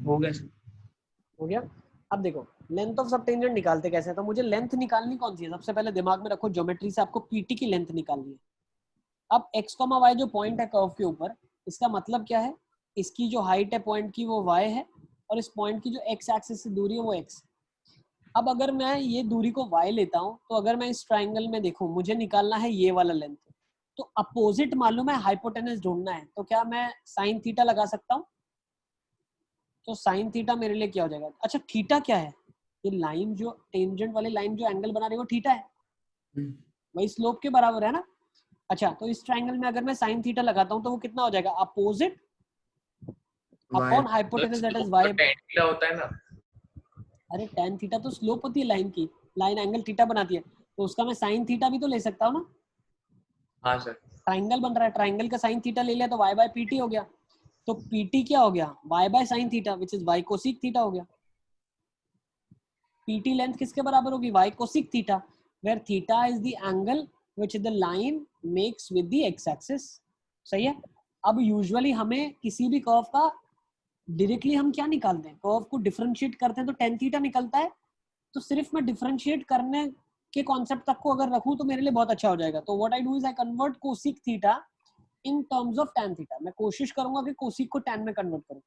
हो गया। हो गया। अब देखो लेंथ ऑफ सब टेंजेंट निकालते कैसे, तो मुझे लेंथ निकालनी कौन सी है, सबसे पहले दिमाग में रखो, ज्योमेट्री से आपको पीटी की लेंथ निकालनी है। अब x, y जो पॉइंट है कर्व के ऊपर, इसका मतलब क्या है, इसकी जो हाइट है पॉइंट की वो y है, और इस पॉइंट की जो x एक्सिस से दूरी है वो x। अब अगर मैं ये दूरी को y लेता हूँ, तो अगर मैं इस ट्राइंगल में देखूं, मुझे निकालना है ये वाला लेंथ, तो अपोजिट मालूम है, हाइपोटेनस ढूंढना है, तो क्या मैं साइन थीटा लगा सकता हूँ? तो साइन थीटा मेरे लिए क्या हो जाएगा, अच्छा थीटा क्या है, ये लाइन जो टेंजेंट वाली लाइन जो एंगल बना रही है वो थीटा है, वही स्लोप के बराबर है ना। अच्छा, तो इस ट्राइंगल में अगर मैं साइन थीटा लगाता हूँ तो वो कितना हो जाएगा, opposite upon hypotenuse that is y। tan theta होता है ना। अरे tan थीटा तो स्लोप होती है लाइन की, लाइन एंगल थीटा बनाती है, तो उसका मैं साइन थीटा भी तो ले सकता हूँ ना। हाँ सर। ट्राइंगल बन रहा है, ट्राइंगल का साइन थीटा ले लिया तो y बाय pt हो गया, तो pt क्या हो गया, y by sine theta which is y cosec theta हो गया। pt लेंथ किसके बराबर होगी, y cosec theta, where theta is the angle which the line makes with the x axis. सही है। अब यूजुअली हमें किसी भी कर्व का डायरेक्टली हम क्या निकालते हैं, कर्व को डिफरेंशिएट करते हैं तो tan थीटा निकलता है, तो सिर्फ मैं डिफरेंशिएट करने के कॉन्सेप्ट तक को अगर रखूं तो मेरे लिए बहुत अच्छा हो जाएगा। तो what I do is I convert cosec theta in terms of tan theta, मैं कोशिश करूंगा कि कोसिक को tan में कन्वर्ट करूं।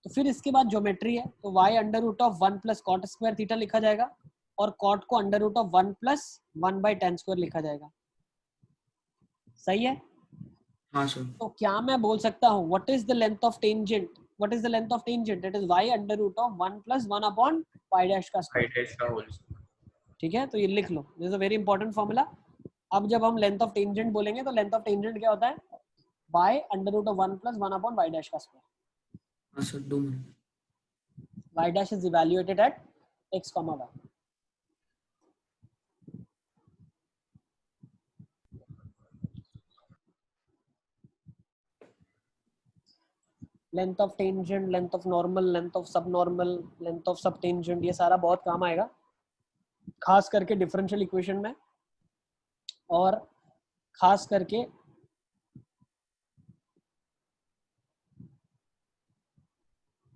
तो फिर इसके बाद ज्योमेट्री है, तो y under root of 1 plus cot square theta लिखा जाएगा, और कॉट को under root of 1 plus 1 by tan square लिखा जाएगा। सही है। हाँ सर। तो क्या मैं बोल सकता हूँ what is the length of tangent, what is the length of tangent, it is y under root of 1 plus 1 upon y dash का स्क्वायर। हाइट का होल। ठीक है, तो ये लिख लो, this is a very important formula. अब जब हम लेंथ ऑफ टेंजेंट बोलेंगे तो लेंथ ऑफ टेंजेंट क्या होता है, y under root of 1 plus 1 upon y dash का स्क्वायर। हाँ sir, 2 minute. y dash is evaluated at x comma y. Length of tangent, length of normal, length of subnormal, length of subtangent, ये सारा बहुत काम आएगा खास करके differential equation में, और खास करके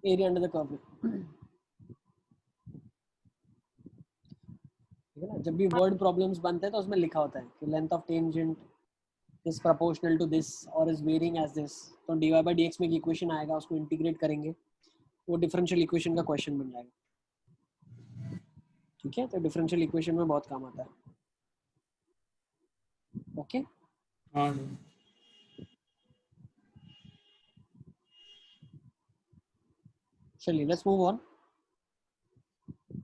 एरिया अंडर द कर्व में। ठीक है ना, जब भी वर्ड प्रॉब्लम्स बनते हैं तो उसमें लिखा होता है कि length of tangent is proportional to this और इज वेरिंग एज दिस, तो dy by dx में एक इक्वेशन आएगा, उसको इंटीग्रेट करेंगे, वो डिफरेंशियल इक्वेशन का क्वेश्चन बन जाएगा। ठीक है, तो डिफरेंशियल इक्वेशन में बहुत काम आता है। ओके हाँ सर। चलिए लेट्स मूव ऑन।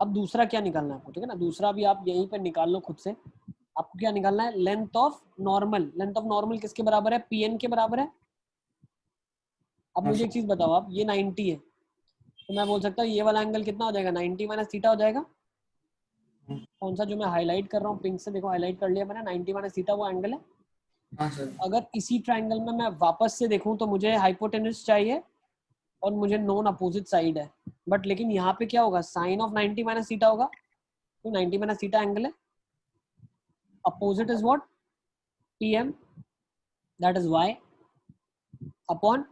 अब दूसरा क्या निकालना है आपको, ठीक है ना, दूसरा भी आप यहीं पर निकाल लो खुद से। आपको क्या निकालना है, length of normal. Length of normal किसके बराबर है, pn के बराबर है। अब मुझे एक चीज बताओ, आप ये 90 है तो मैं बोल सकता हूँ ये वाला एंगल कितना हो जाएगा, 90 माइनस थीटा हो जाएगा। कौन सा जो मैं हाईलाइट कर रहा हूँ पिंक से, देखो हाईलाइट कर लिया मैंने, 90 माइनस थीटा वो एंगल है। हाँ सर। अगर इसी ट्रायंगल में मैं वापस से देखूं तो मुझे हाइपोटेन्यूज चाहिए और मुझे नॉन अपोजिट साइड है, बट लेकिन यहाँ पे क्या होगा, साइन ऑफ 90 माइनस थीटा होगा, तो 90 माइनस थीटा एंगल है। Opposite is what, pm, that is y upon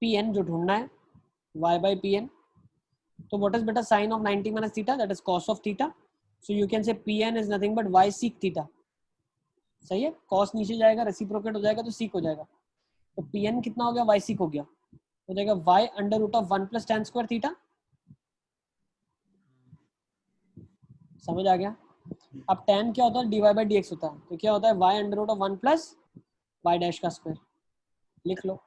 pn जो ढूंढना है, y by pn। तो व्हाट इज बेटा sine of 90 minus theta, that is cos of theta, so you can say pn is nothing but y sec theta. सही है, cos नीचे जाएगा, reciprocate हो जाएगा तो sec हो जाएगा, तो pn कितना हो गया, y sec हो गया, हो जाएगा y under root of 1 plus tan square theta. समझ आ गया। अब tan क्या होता है, dy by dx होता है, तो क्या होता है y under root of 1 plus y dash का स्क्वायर। लिख लो।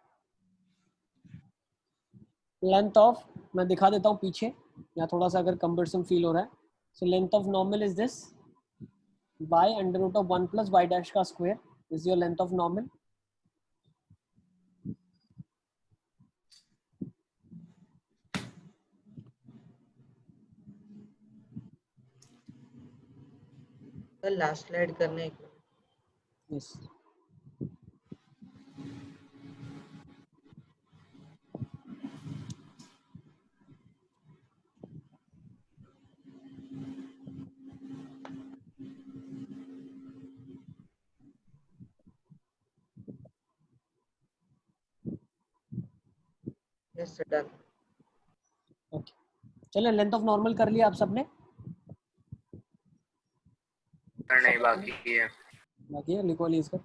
लेंथ ऑफ, मैं दिखा देता हूँ पीछे, या थोड़ा सा अगर कम्बर्सम फील हो रहा है, so length of normal is this, y under root of 1 plus y dash का square is your length of normal. Sir last slide करना है एक minute. Yes yes sir done. Okay, चलिए लेंथ ऑफ नॉर्मल कर लिया आप सबने। नहीं बाकी है। बाकी है, लिखो इसका।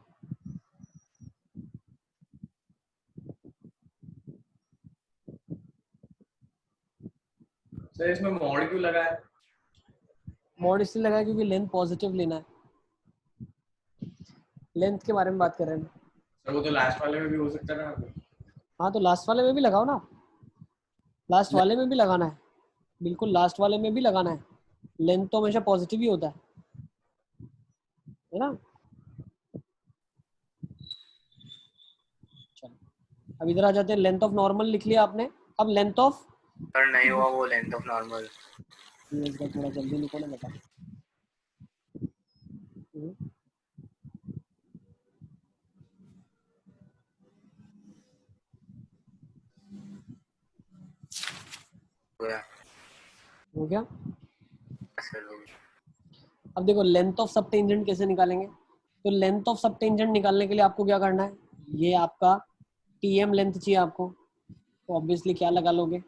सर इसमें मॉड क्यों लगा है? मॉड इसलिए लगा है क्योंकि लेंथ पॉजिटिव लेना है, लेंथ के बारे में बात कर रहे हैं। सर वो तो लास्ट वाले में भी हो सकता है ना। हाँ तो लास्ट वाले में भी लगाओ ना, लास्ट वाले में भी लगाना है, बिल्कुल लास्ट वाले में भी लगाना है। लेंथ तो हमेशा पॉजिटिव ही होता है ना। चलो अब इधर आ जाते हैं, लेंथ ऑफ नॉर्मल लिख लिया आपने। अब लेंथ ऑफ, पर नहीं हुआ वो लेंथ ऑफ नॉर्मल। इसका थोड़ा जल्दी लिखो ना बेटा। हो गया। अब देखो लेंथ ऑफ सब टेंजेंट कैसे निकालेंगे, तो लेंथ ऑफ सब टेंजेंट निकालने के लिए आपको क्या करना है, ये आपका टीएम लेंथ चाहिए आपको, तो ऑब्वियसली क्या लगा लोगे,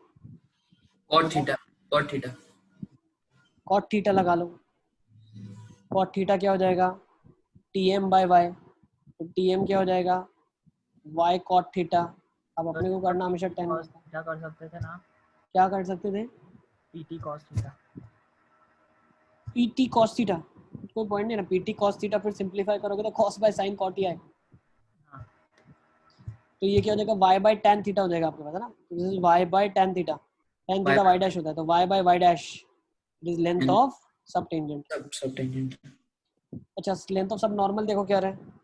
cot theta, cot theta, cot theta लगा लो। कॉट थीटा क्या हो जाएगा, टीएम बाय वाई, तो टीएम क्या हो जाएगा, वाई कॉट थीटा। अब अपने को करना हमेशा टेन, थीटा कर सकते थे ना, क्या कर सकते थे, PT cos theta. PT cos theta, कोई पॉइंट नहीं ना, पीटी कॉस थीटा फिर सिंपलीफाई करोगे तो कॉस बाय साइन कॉट ही आएगा, हाँ। तो ये क्या हो जाएगा, y बाय tan थीटा हो जाएगा आपके पास है ना, तो this is y by tan theta, tan theta y dash होता है, तो y by y dash it is length of subtangent. Subtangent. अच्छा लेंथ ऑफ सब नॉर्मल देखो क्या रहा है,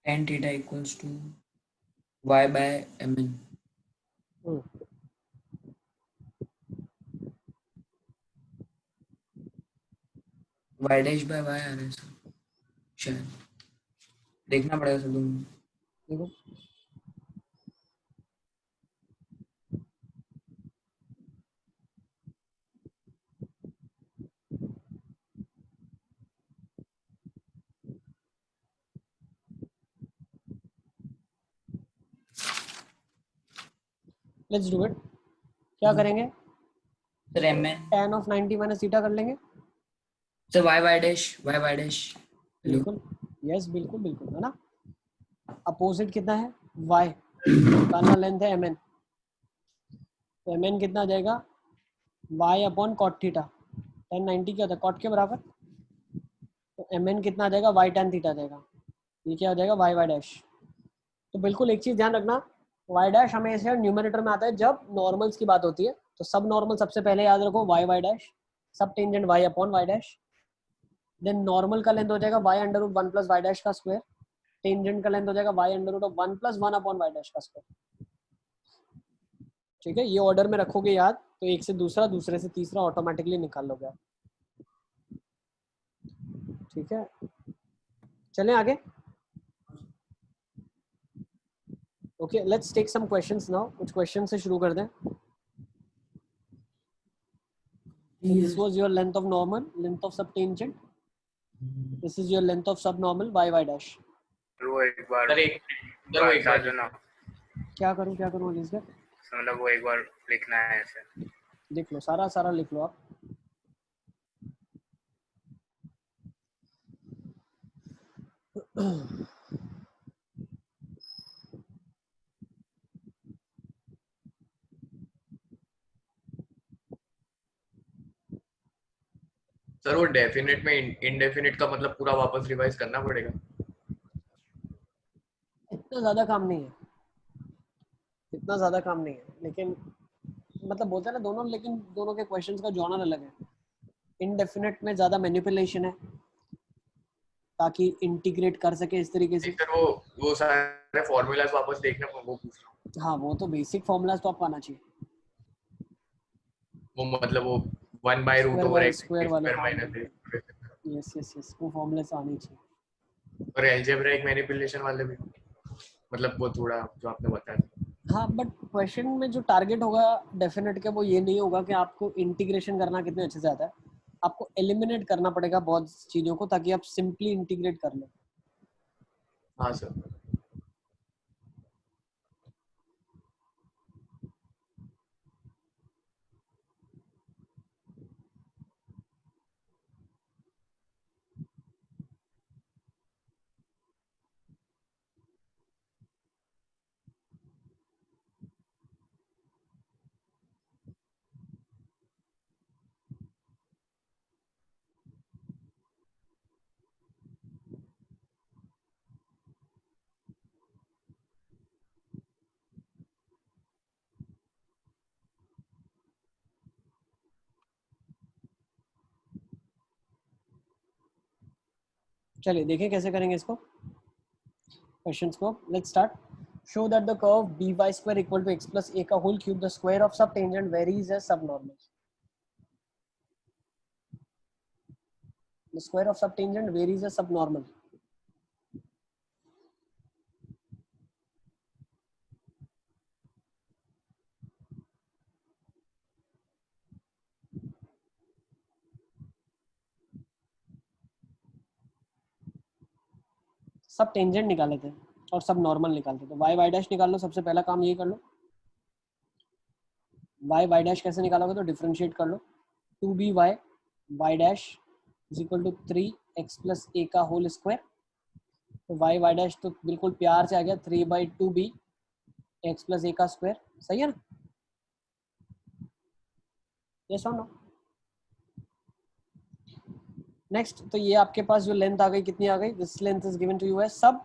tan theta equals to y by mn, y dash by y आ रहा है सर, शायद देखना पड़ेगा सर दोनों। देखो लेट्स डू इट। क्या करेंगे? Sir M N tan of 90 minus theta कर लेंगे। सर वाई डैश बिल्कुल, यस बिल्कुल बिल्कुल, है ना। अपोजिट कितना है? y, निकालना लेंथ है mn, तो mn कितना आ जाएगा? y upon cot theta. tan 90 क्या होता है? cot के बराबर, तो mn कितना आ जाएगा? y tan थीटा आ जाएगा। ये क्या हो जाएगा? y dash. तो बिल्कुल एक चीज ध्यान रखना, y डैश हमेशा न्यूमरेटर में आता है जब नॉर्मल्स की बात होती है। तो सब नॉर्मल सबसे पहले याद रखो, y dash, subtangent y upon y dash. Then normal का लेंथ हो जाएगा y under root 1 plus y dash का स्क्वायर, टेंजेंट का लेंथ हो जाएगा y under root of 1 plus 1 upon y dash का स्क्वायर। ठीक है, ये ऑर्डर में रखोगे याद, तो एक से दूसरा, दूसरे से तीसरा ऑटोमेटिकली निकाल लोगे आप। ठीक है, चलें आगे। Okay, let's take some questions now. कुछ क्वेश्चन से शुरू कर दें। This was your length of normal, length of subtangent. This is your length of subnormal, y dash. वो एक बार सर एक बार जो ना क्या करूं अलीस का? मतलब वो एक बार लिखना है ऐसे। लिख लो, सारा लिख लो आप। सर वो डेफिनेट में इनडेफिनेट का मतलब पूरा वापस रिवाइज करना पड़ेगा। इतना ज्यादा काम नहीं है, लेकिन मतलब बोलते हैं ना दोनों, लेकिन दोनों के क्वेश्चंस का जॉनर अलग है। इनडेफिनेट में ज्यादा मैनिपुलेशन है ताकि इंटीग्रेट कर सके इस तरीके से। सर वो सारे फॉर्मूलाज वापस देखना, वो पूछ रहा हूं। हाँ, वो तो बेसिक फॉर्मूलाज तो आपको आना चाहिए। वो मतलब वो 1/√x स्क्वायर वाले, हाँ -a। यस वो फॉर्मूलाज आने चाहिए। और अलजेब्राइक मैनिपुलेशन वाले भी, मतलब वो थोड़ा जो आपने बताया। हाँ, बट क्वेश्चन में जो टारगेट होगा डेफिनेट का, वो ये नहीं होगा कि आपको इंटीग्रेशन करना कितने अच्छे से आता है। आपको एलिमिनेट करना पड़ेगा बहुत चीजों को, ताकि आप सिंपली इंटीग्रेट कर लो। हाँ सर। चलिए देखें कैसे करेंगे इसको, क्वेश्चंस को। Let's start. Show that the curve by square equal to x plus a का whole cube, the square of subtangent varies as subnormal. The square of subtangent varies as subnormal. Subtangent निकाले थे और सब normal निकालते, तो y dash निकाल लो। सबसे पहला काम ये कर लो। y डैश कैसे निकालोगे? तो डिफरेंशिएट कर लो। 2by dash is equal to 3x plus a का होल स्क्वायर। तो y डैश तो बिल्कुल प्यार से आ गया 3/2b x प्लस a का स्क्वायर। सही है ना? यस और नो? नेक्स्ट, तो ये आपके पास जो लेंथ आ गई, कितनी आ गई? This length is given to you as सब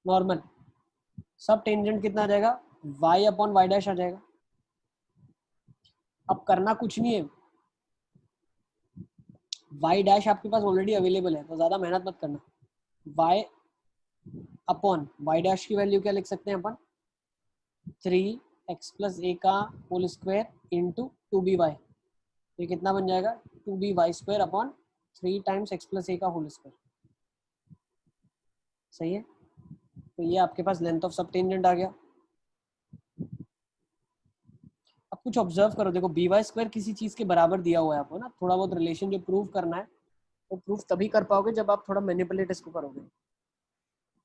नॉर्मल। सब टेंजेंट कितना आ जाएगा? y अपॉन y डैश आ जाएगा। अब करना कुछ नहीं है, y डैश आपके पास ऑलरेडी अवेलेबल है, तो ज्यादा मेहनत मत करना। y अपॉन y डैश की वैल्यू क्या लिख सकते हैं अपन? 3x प्लस a का होल स्क्वायर इंटू 2by। ये कितना बन जाएगा? 2by square upon 3 times x plus a का होल स्क्वायर। सही है? तो ये आपके पास लेंथ ऑफ सबटेंजेंट आ गया। अब कुछ ऑब्जर्व करो, देखो by स्क्वायर किसी चीज के बराबर दिया हुआ है आपको ना, थोड़ा बहुत रिलेशन जो प्रूव करना है वो प्रूफ तभी कर पाओगे जब आप थोड़ा मैनिपुलेट इसको करोगे।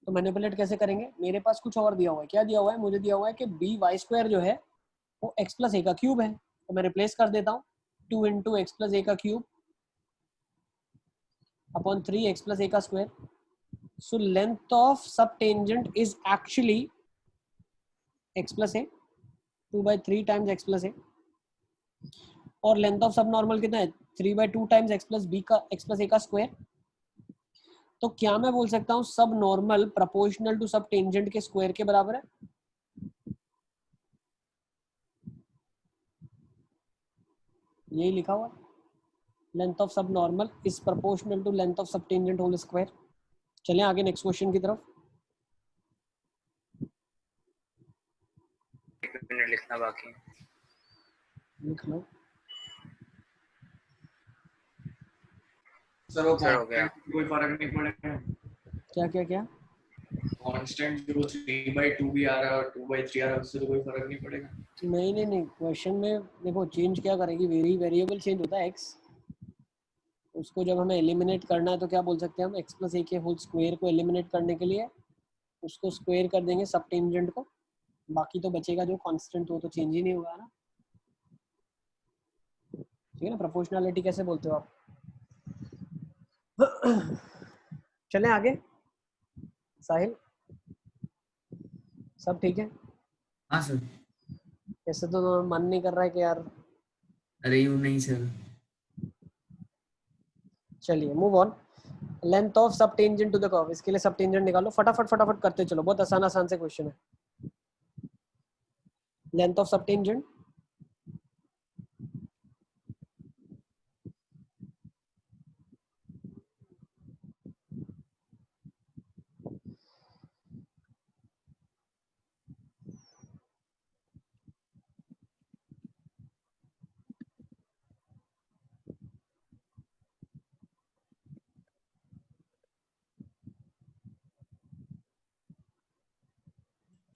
तो मैनिपुलेट कैसे करेंगे? मेरे पास कुछ और दिया हुआ है। क्या दिया हुआ है? मुझे दिया हुआ है कि बी वाई स्क्वायर जो है वो एक्स प्लस ए का क्यूब है, तो मैं रिप्लेस कर देता हूँ 2 इंटू एक्स प्लस ए का क्यूब अपॉन 3 एक्स प्लस ए का square. So length of subtangent is actually x plus a 2/3 times x plus a और लेंथ ऑफ सब नॉर्मल कितना है 3/2 टाइम्स x प्लस b का x प्लस a का square. तो क्या मैं बोल सकता हूँ subnormal proportional to subtangent के स्क्वायर के बराबर है? यही लिखा हुआ है, length of subnormal is proportional to length of subtangent whole square. चलें आगे नेक्स्ट क्वेश्चन की तरफ. लिखना बाकी है. लिख लो. सर वो सर हो गया. कोई फर्क नहीं पड़ेगा. क्या क्या क्या? कांस्टेंट जो 3/2 भी आ रहा है और 2/3 आ रहा है उससे तो कोई फर्क नहीं पड़ेगा. नहीं क्वेश्चन में देखो चेंज क्या करेगी, वेरिएबल चेंज होता है x. उसको जब हमें एलिमिनेट करना है तो क्या बोल सकते हैं हम, x प्लस ए के होल स्क्वायर को एलिमिनेट करने के लिए उसको स्क्वायर कर देंगे सब टेंजेंट को, बाकी तो बचेगा जो कांस्टेंट, वो तो चेंज ही नहीं होगा ना. ठीक है ना. प्रोपोर्शनैलिटी कैसे बोलते हो आप. चलें आगे. साहिल सब ठीक है? हाँ सर. ऐसे तो मन नहीं कर रहा है कि यार. अरे यूं नहीं सर. चलिए मूव ऑन. लेंथ ऑफ सब टेंजेंट टू द कर्व, इसके लिए सब टेंजेंट निकालो. फटाफट करते चलो, बहुत आसान से क्वेश्चन है. लेंथ ऑफ सब टेंजेंट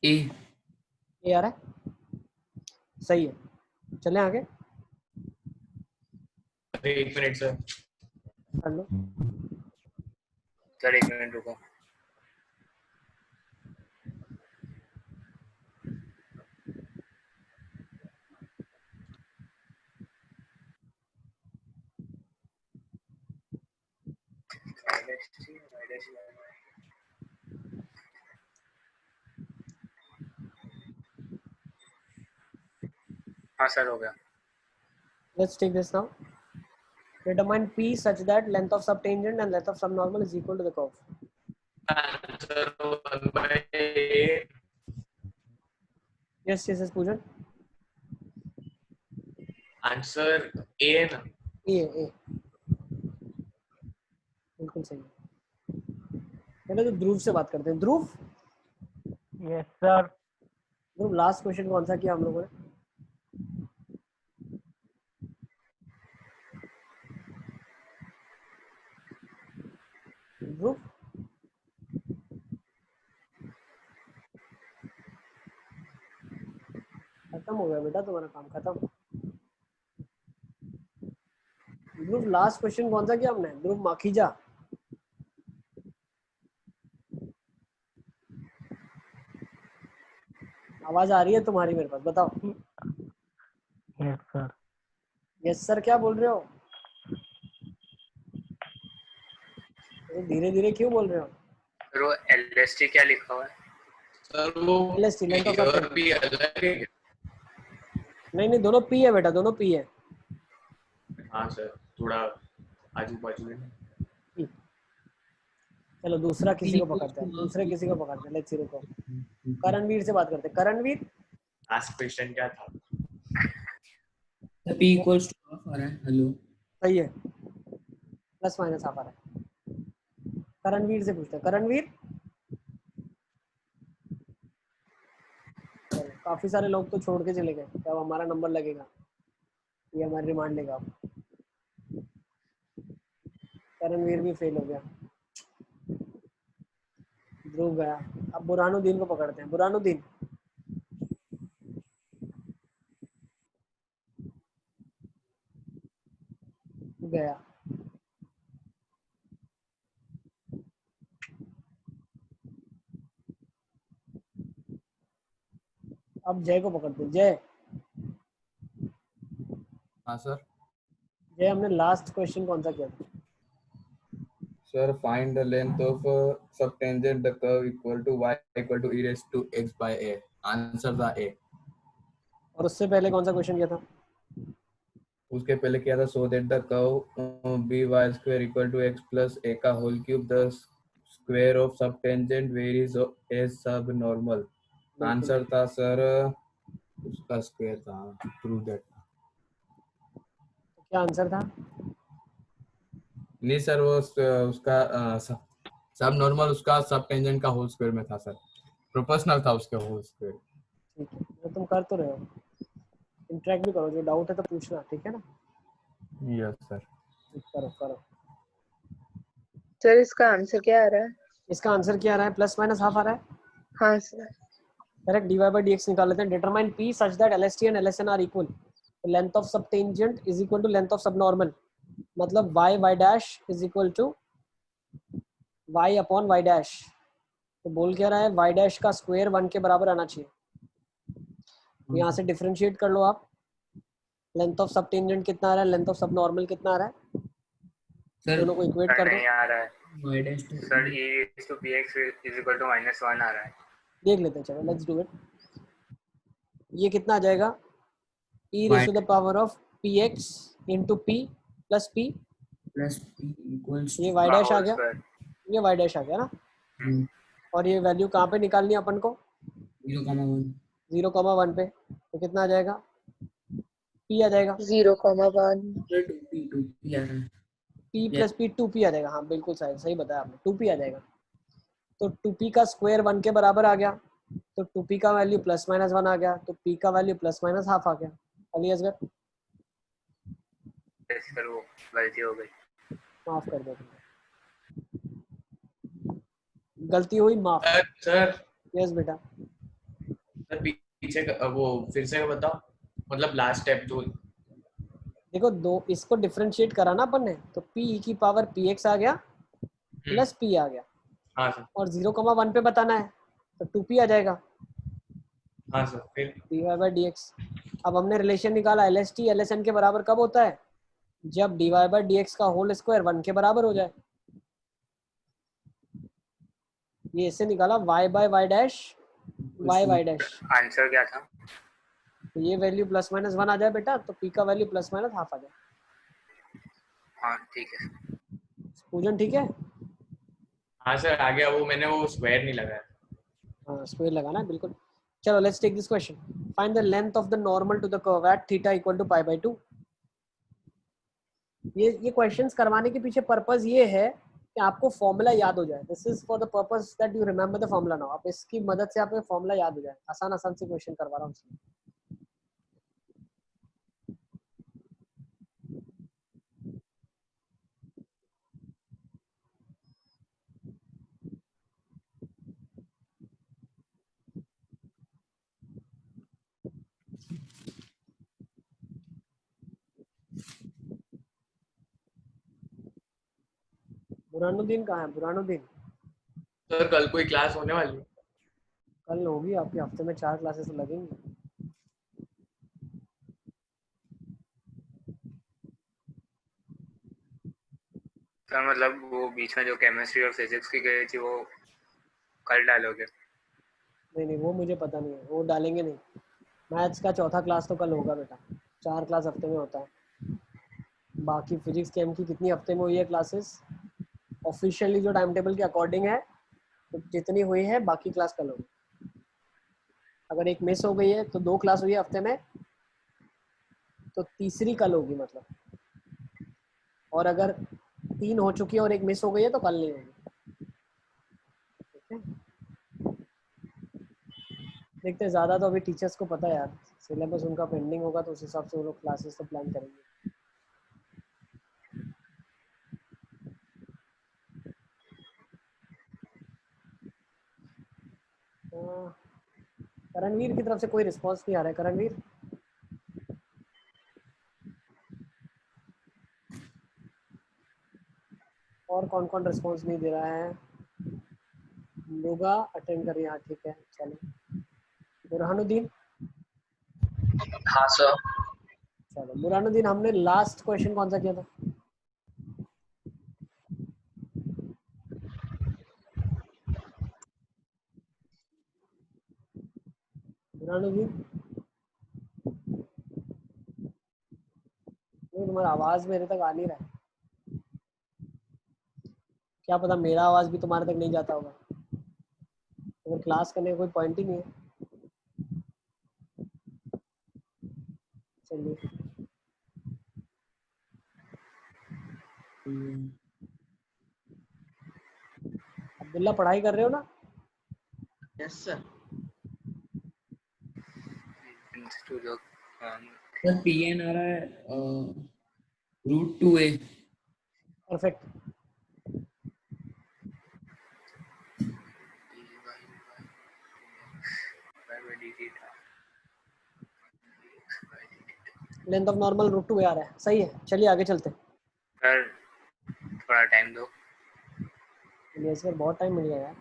ए. ये आ रहा है, सही है. चलें आगे. अरे 1 मिनट सर. कर लो. सर 1 मिनट रुको. हाँ सर हो गया. Let's take this now. Determine P such that length of subtangent and length of subnormal is equal to the curve. Answer 1/8. Yes, Poojan. Answer A है ना. A. बिल्कुल सही है. पहले तो ध्रुव से बात करते हैं. ध्रुव, यस सर. ध्रुव लास्ट क्वेश्चन कौन सा किया हम लोगों ने? ध्रुव खत्म हो गया बेटा तुम्हारा काम, खत्म. ध्रुव लास्ट क्वेश्चन कौन सा किया हमने? ध्रुव माखीजा. आवाज आ रही है तुम्हारी मेरे पास, बताओ. Yes sir. यस सर क्या बोल रहे हो? धीरे धीरे क्यों बोल रहे हो? सर वो एलएसटी क्या लिखा हुआ है? सर वो LST length of और subtangent. भी अलग है. नहीं दोनों पी है बेटा, दोनों पी है. हाँ सर थोड़ा आजू बाजू है. चलो दूसरा किसी को पकड़ते हैं, लेट्स सी. रुको, करणवीर से बात करते हैं. करणवीर, लास्ट क्वेश्चन क्या था? P equals to half आ रहा है. हेलो. सही है, प्लस माइनस हाफ आ रहा है. करणवीर से पूछते हैं. करणवीर, काफी सारे लोग तो छोड़ के चले गए, क्या हमारा नंबर लगेगा? ये हमारी रिमांड लेगा. करणवीर भी फेल हो गया. ध्रुव गया. अब बुरानुद्दीन को पकड़ते हैं. बुरानुद्दीन, गया. अब जय को पकड़ते। जय हाँ सर। जय हमने लास्ट क्वेश्चन कौन सा किया था? Sir, find the length of subtangent the curve equal to y equal to e raised to x by a. Answer था a. और उससे पहले कौन सा क्वेश्चन किया था? उसके पहले किया था so that the curve b y square equal to x plus a का whole cube the square of subtangent varies as subnormal. Answer था सर उसका स्क्वायर था. Prove that. क्या आंसर था? नहीं सर वो उसका सब नॉर्मल उसका सब टेंजेंट का होल स्क्वायर में था सर. प्रोपोर्शनल था उसके होल स्क्वायर. ठीक है, तो तुम कर तो रहे हो, इंटरेक्ट भी करो, जो डाउट है तो पूछना, ठीक है ना? Yes sir. करो करो। सर इसका आंसर क्या आ रहा है? इसका आंसर क्या आ रहा है? प्लस माइनस हाफ आ रहा है। हाँ sir. Correct. dy by dx निकाल लेते हैं। Determine p such that LST and LSN are equal. Length of subtangent is equal to length of subnormal, मतलब y y dash is equal to y upon y dash. तो बोल क्या रहा है? y dash का square 1 के बराबर आना चाहिए। तो यहाँ से डिफरेंशिएट कर लो आप। लेंथ ऑफ सब टेंजेंट कितना आ रहा है, लेंथ ऑफ सब नॉर्मल कितना आ रहा है, सर दोनों को इक्वेट कर दो। नहीं आ रहा है y dash to sir, e raised to px is equal to -1 आ रहा है. देख लेते हैं, चलो लेट्स डू इट। ये कितना आ जाएगा? e raise to the power of px into p plus p plus p equals ये to y डैश आ होल गया, स्क्वायर. ये y डैश आ गया ना। और ये वैल्यू कहाँ पे निकालनी है अपन को? 0,1 0,1 पे। तो कितना आ जाएगा? p आ जाएगा। 0,1 2p आ रहा है. p प्लस p 2p आ जाएगा। हाँ बिल्कुल सही सही बताया आपने, 2p आ जाएगा। तो 2p का स्क्वायर 1 के बराबर आ गया, तो 2p का वैल्यू प्लस माइनस 1 आ गया, तो p का वैल्यू प्लस माइनस हाफ आ गया। अली असगर सर वो गलती हो गई. माफ कर दो, गलती हुई माफ। सर यस बेटा। सर पीछे वो फिर से बताओ, मतलब लास्ट स्टेप जो. देखो दो इसको डिफरेंशिएट करा ना अपन ने, तो p e की पावर px आ गया प्लस p आ गया, हाँ सर. और 0,1 पे बताना है तो 2p आ जाएगा। हाँ सर फिर dy by dx। अब हमने रिलेशन निकाला LST LSN के बराबर कब होता है? जब dy by dx का होल स्क्वायर 1 के बराबर हो जाए। ये इससे निकाला y by y dash y dash. Answer क्या था? तो ये वैल्यू प्लस माइनस 1 आ जाए बेटा, तो p का वैल्यू प्लस माइनस हाफ आ जाए। हाँ ठीक है. पूजन ठीक है? हाँ सर आ गया, वो मैंने वो स्क्वायर नहीं लगाया. हाँ स्क्वायर लगाना है बिल्कुल। चलो let's take this question. Find the length of the normal to the curve at theta equal to pi by 2। ये क्वेश्चंस करवाने के पीछे पर्पस ये है कि आपको फॉर्मूला याद हो जाए। This is for the purpose that you remember the formula now. आप इसकी मदद से आपको फॉर्मूला याद हो जाए। आसान आसान से क्वेश्चन करवा रहा हूँ इसलिए। बुरहानुद्दीन कहाँ है? बुरहानुद्दीन सर कल कोई क्लास होने वाली है? कल होगी आपके, हफ्ते में 4 क्लासेस लगेंगी। सर मतलब वो बीच में जो केमिस्ट्री और फिजिक्स की गई थी वो कल डालोगे? नहीं वो मुझे पता नहीं है, वो डालेंगे नहीं। मैथ्स का चौथा क्लास तो कल होगा बेटा, 4 क्लास हफ्ते में होता है। बाकी फिजिक्स केम की कितनी हफ्ते में हुई है क्लासेस? ऑफिशियली जो टाइम टेबल के अकॉर्डिंग है तो जितनी हुई है, बाकी क्लास कल होगी। अगर एक मिस हो गई है तो 2 क्लास हुई है हफ्ते में, तो तीसरी कल होगी मतलब। और अगर 3 हो चुकी है और एक मिस हो गई है तो कल नहीं होगी। ठीक है, देखते हैं। ज़्यादा तो अभी टीचर्स को पता है यार, सिलेबस उनका पेंडिंग होगा तो उस हिसाब से वो लोग क्लासेस तो प्लान करेंगे। करणवीर की तरफ से कोई रिस्पांस नहीं आ रहा है। करणवीर और कौन कौन रिस्पांस नहीं दे रहा है? योगा अटेंड कर रही है, हाँ ठीक है चलो। बुरहानुद्दीन हाँ सर। चलो बुरहानुद्दीन, हमने लास्ट क्वेश्चन कौन सा किया था? बुरहानुद्दीन, नहीं तुम्हारा आवाज मेरे तक आ नहीं रहा है। क्या पता मेरा आवाज भी तुम्हारे तक नहीं जाता होगा, अगर क्लास करने का कोई पॉइंट ही नहीं है। चलिए अब्दुल्ला, पढ़ाई कर रहे हो ना? Yes sir. सर pn आ रहा है √2a। Perfect. Length of normal √2 आ रहा है, सही है। चलिए आगे चलते हैं। सर थोड़ा टाइम दो चलिए इसमें बहुत टाइम मिल गया यार।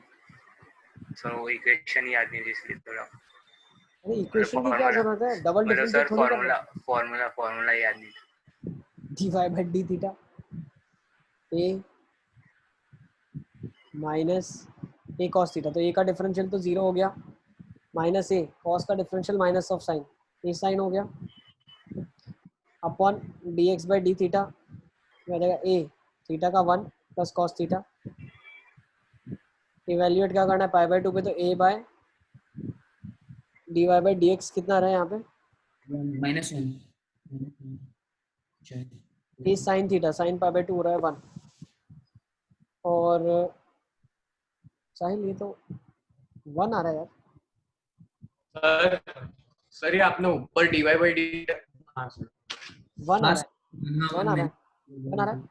सर, वो इक्वेशन ही याद नहीं थी इसलिए थोड़ा। अरे इक्वेशन की क्या जरूरत है, डबल मतलब डिफरेंशिएट सर थोड़ी करना है। फॉर्मूला याद नहीं था। dy/d theta a minus a cos theta, तो a का डिफरेंशियल तो 0 हो गया, माइनस a cos का differential minus of sine a sine हो गया, अपॉन dx/d थीटा हो जाएगा a थीटा का 1 प्लस cos थीटा। इवेल्युएट क्या करना है π/2 पे, तो a बाय dy/dx कितना रहा है यहाँ पे? -1 a sin थीटा, sin π/2 हो रहा है 1। और साहिल ये तो 1 आ रहा है यार। सर सर ये आपने ऊपर dy/d। हाँ सर 1 आ रहा है, 1 आ रहा है, 1 आ रहा है।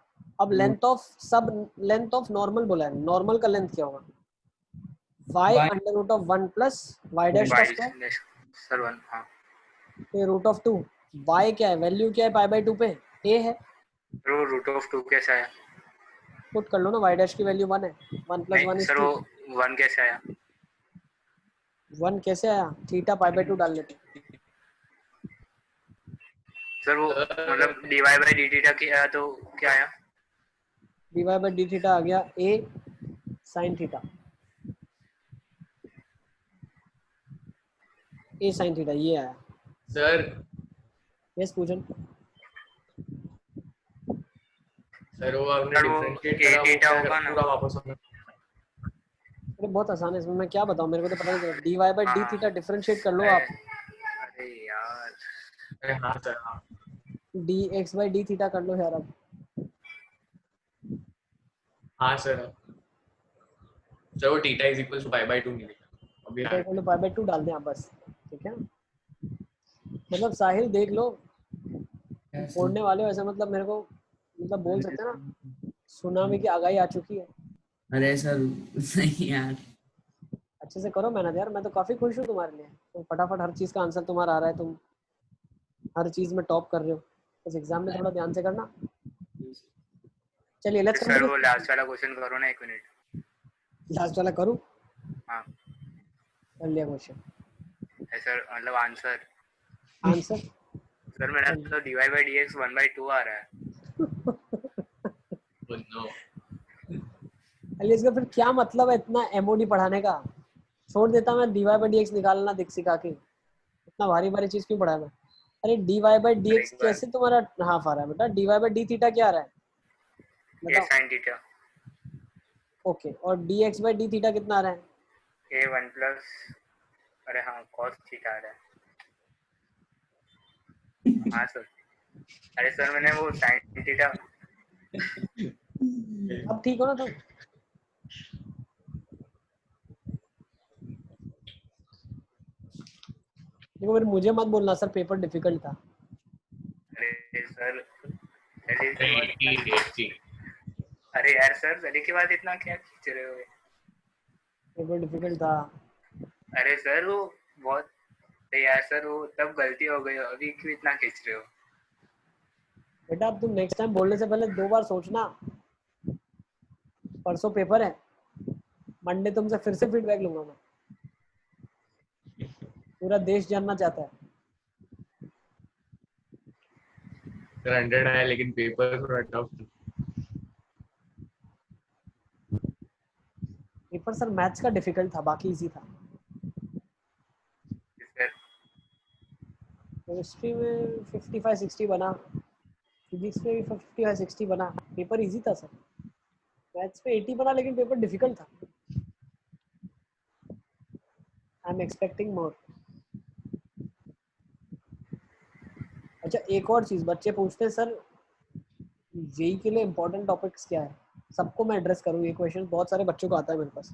अब लेंथ ऑफ नॉर्मल बोला है, नॉर्मल का लेंथ क्या होगा? y√1 प्लस y डैश का स्क्वायर, सर 1 हाँ। फिर √2 y क्या है, वैल्यू क्या है π/2 पे? a है, तो √2 कैसे आया? पुट कर लो ना, y डैश की वैल्यू 1 है, 1 प्लस 1 नहीं इज सर 2। वो 1 कैसे आया? 1 कैसे आया? थीटा π/2 डाल लेते। सर वो मतलब dy/dt क्या तो क्या आया? dy/d थीटा आ गया a sin theta, a sin theta ये आया। सर यस पूजन। सर वो आपने सर वो डिफरेंशिएट करा, वो थीटा क्या होगा ना? पूरा वापस होगा। अरे बहुत आसान है, इसमें मैं क्या बताऊं, मेरे को तो पता नहीं चला। dy/d थीटा डिफरेंशिएट कर लो आप, अरे यार। अरे हाँ सर हाँ। dx/d थीटा कर लो यार। अब हाँ सर सर वो थीटा इज इक्वल टू π/2 मिलेगा अभी। थीटा इक्वल टू π/2 डाल दें आप बस, ठीक है। मतलब साहिल देख लो, फोड़ने वाले हो ऐसा, मतलब मेरे को मतलब बोल सकते हैं ना, सुनामी की आगाही आ चुकी है। अरे सर नहीं यार। अच्छे से करो मेहनत यार, मैं तो काफी खुश हूँ तुम्हारे लिए, तो फटाफट हर चीज का आंसर तुम्हारा आ रहा है, तुम हर चीज में टॉप कर रहे हो, बस एग्जाम में थोड़ा ध्यान से करना। चलिए लेट्स सर वो कंटिन्यू। लास्ट वाला क्वेश्चन करो ना, 1 मिनट। लास्ट वाला करूँ? हाँ कर लिया क्वेश्चन, सर मतलब आंसर। आंसर सर मेरा तो dy/dx 1/2 आ रहा है। नो अली इसका फिर क्या मतलब है इतना एमओडी पढ़ाने का? छोड़ देता मैं dy/dx निकालना दिख सिखा के, इतना भारी भारी चीज क्यों पढ़ा मैं? अरे dy/dx कैसे तुम्हारा हाफ आ रहा है बेटा? dy/d थीटा क्या आ रहा है a बताओ? sin theta. ओके, और dx/d थीटा कितना आ रहा है? a 1 प्लस अरे हाँ cos थीटा आ रहा है। हाँ सर। अरे सर मैंने वो sin थीटा। अब ठीक हो ना तुम? देखो फिर मुझे मत बोलना सर पेपर डिफिकल्ट था। अरे सर अरे यार सर चले के बाद इतना क्या खींच रहे हो? पेपर डिफिकल्ट था। अरे सर वो बहुत यार सर वो तब गलती हो गई, अभी क्यों इतना खींच रहे हो? बेटा अब तुम नेक्स्ट टाइम बोलने से पहले 2 बार सोचना। परसों पेपर है, मंडे तुमसे फिर से फीडबैक लूंगा मैं, पूरा देश जानना चाहता है। सर 100 आया लेकिन पेपर थोड़ा टफ था। पेपर सर मैथ्स का डिफिकल्ट था, बाकी इजी था। केमिस्ट्री में 55-60 बना, फिजिक्स में भी 55-60 बना, पेपर इजी था सर। मैथ्स पे 80 बना लेकिन पेपर डिफिकल्ट था। I am expecting more. अच्छा एक और चीज बच्चे पूछते हैं सर जेई के लिए इम्पोर्टेंट टॉपिक्स क्या है, सबको मैं एड्रेस करूँ ये क्वेश्चन, बहुत सारे बच्चों को आता है मेरे पास।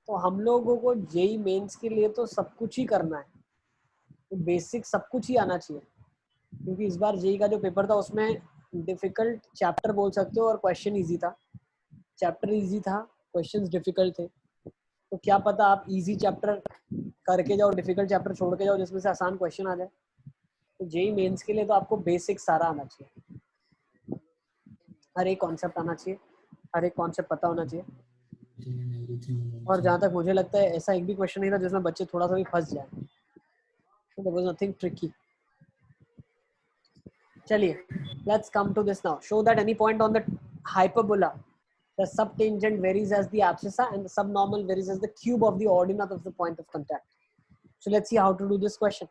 तो हम लोगों को जेई मेंस के लिए तो सब कुछ ही करना है, तो बेसिक सब कुछ ही आना चाहिए, क्योंकि इस बार जेई का जो पेपर था उसमें डिफिकल्ट चैप्टर बोल सकते हो और क्वेश्चन इजी था। चैप्टर इजी था, क्वेश्चंस डिफिकल्ट थे, तो क्या पता आप इजी चैप्टर करके जाओ, डिफिकल्ट चैप्टर छोड़ के जाओ जिसमें से आसान क्वेश्चन आ जाए। तो जेई मेंस के लिए तो आपको बेसिक सारा आना चाहिए, हर एक कॉन्सेप्ट आना चाहिए, हर एक कॉन्सेप्ट पता होना चाहिए। और जहाँ तक मुझे लगता है ऐसा एक भी क्वेश्चन नहीं था जिसमें बच्चे थोड़ा सा भी फंस जाए। There was nothing tricky. चलिए, let's come to this now. Show that any point on the hyperbola, the subtangent varies as the abscissa and the subnormal varies as the cube of the ordinate of the point of contact. So let's see how to do this question.